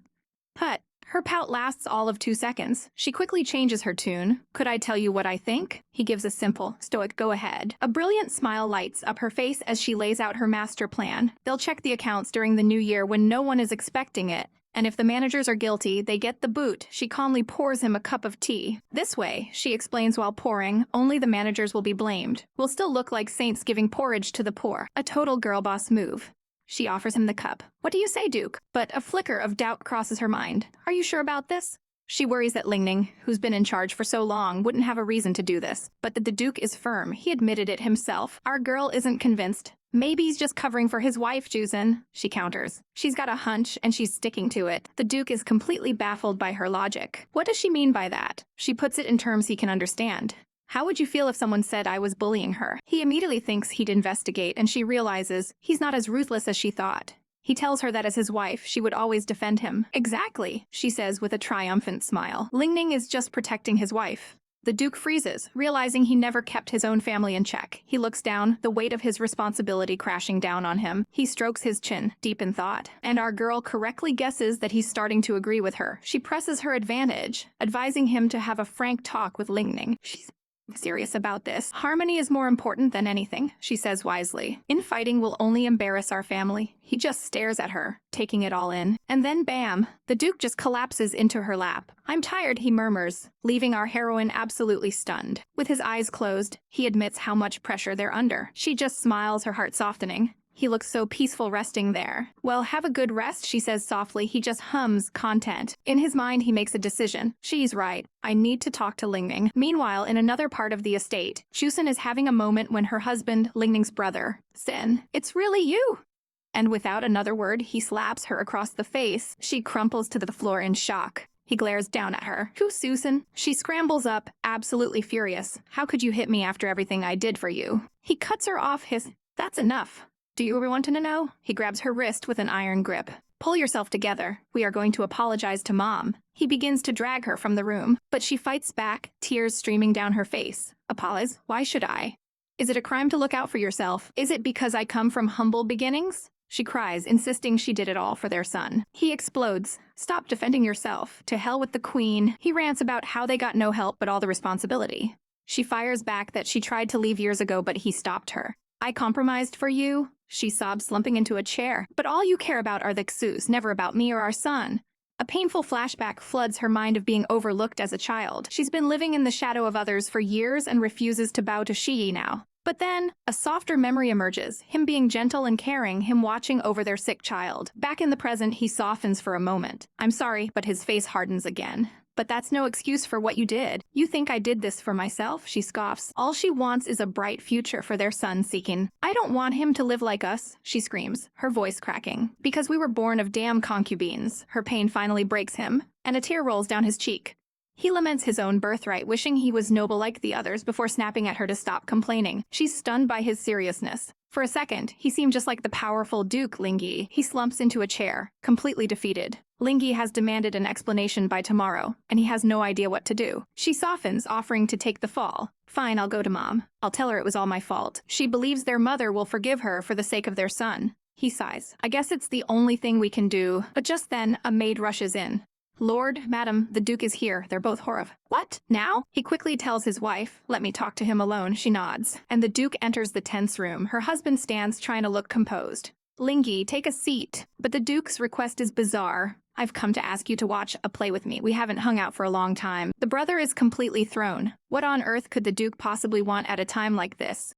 Hut. Her pout lasts all of 2 seconds. She quickly changes her tune. Could I tell you what I think? He gives a simple, stoic go-ahead. A brilliant smile lights up her face as she lays out her master plan. They'll check the accounts during the new year when no one is expecting it. And if the managers are guilty, they get the boot. She calmly pours him a cup of tea. This way, she explains while pouring, only the managers will be blamed. We'll still look like saints giving porridge to the poor. A total girl boss move. She offers him the cup. What do you say, Duke? But a flicker of doubt crosses her mind. Are you sure about this? She worries that Lingning, who's been in charge for so long, wouldn't have a reason to do this. But the Duke is firm. He admitted it himself. Our girl isn't convinced. Maybe he's just covering for his wife, Juzin, she counters. She's got a hunch, and she's sticking to it. The Duke is completely baffled by her logic. What does she mean by that? She puts it in terms he can understand. How would you feel if someone said I was bullying her? He immediately thinks he'd investigate, and she realizes he's not as ruthless as she thought. He tells her that as his wife, she would always defend him. Exactly, she says with a triumphant smile. Lingning is just protecting his wife. The Duke freezes, realizing he never kept his own family in check. He looks down, the weight of his responsibility crashing down on him. He strokes his chin, deep in thought. And our girl correctly guesses that he's starting to agree with her. She presses her advantage, advising him to have a frank talk with Lingning. She's serious about this. Harmony is more important than anything, she says wisely. Infighting will only embarrass our family. He just stares at her, taking it all in. And then bam, the Duke just collapses into her lap. I'm tired, he murmurs, leaving our heroine absolutely stunned. With his eyes closed, he admits how much pressure they're under. She just smiles, her heart softening. He looks so peaceful resting there. Well, have a good rest, she says softly. He just hums, content. In his mind, he makes a decision. She's right. I need to talk to Lingning. Meanwhile, in another part of the estate, Juzin is having a moment when her husband, Lingning's brother, Sin, it's really you! And without another word, he slaps her across the face. She crumples to the floor in shock. He glares down at her. Who's Susan? She scrambles up, absolutely furious. How could you hit me after everything I did for you? He cuts her off his, that's enough. Do you want to know? He grabs her wrist with an iron grip. Pull yourself together. We are going to apologize to Mom. He begins to drag her from the room, but she fights back, tears streaming down her face. Apologize? Why should I? Is it a crime to look out for yourself? Is it because I come from humble beginnings? She cries, insisting she did it all for their son. He explodes. Stop defending yourself. To hell with the Queen. He rants about how they got no help but all the responsibility. She fires back that she tried to leave years ago, but he stopped her. I compromised for you? She sobs, slumping into a chair. But all you care about are the Xus, never about me or our son. A painful flashback floods her mind of being overlooked as a child. She's been living in the shadow of others for years and refuses to bow to Shi now. But then, a softer memory emerges, him being gentle and caring, him watching over their sick child. Back in the present, he softens for a moment. I'm sorry, but his face hardens again. But that's no excuse for what you did. You think I did this for myself? She scoffs. All she wants is a bright future for their son seeking. I don't want him to live like us, she screams, her voice cracking. Because we were born of damn concubines. Her pain finally breaks him, and a tear rolls down his cheek. He laments his own birthright, wishing he was noble like the others before snapping at her to stop complaining. She's stunned by his seriousness. For a second, he seemed just like the powerful Duke Lingyi. He slumps into a chair, completely defeated. Lingyi has demanded an explanation by tomorrow, and he has no idea what to do. She softens, offering to take the fall. Fine, I'll go to Mom. I'll tell her it was all my fault. She believes their mother will forgive her for the sake of their son. He sighs. I guess it's the only thing we can do. But just then, a maid rushes in. Lord, Madam, the Duke is here. They're both horrified. What? Now? He quickly tells his wife, let me talk to him alone. She nods. And the Duke enters the tense room. Her husband stands trying to look composed. Lingyi, take a seat. But the Duke's request is bizarre. I've come to ask you to watch a play with me. We haven't hung out for a long time. The brother is completely thrown. What on earth could the Duke possibly want at a time like this?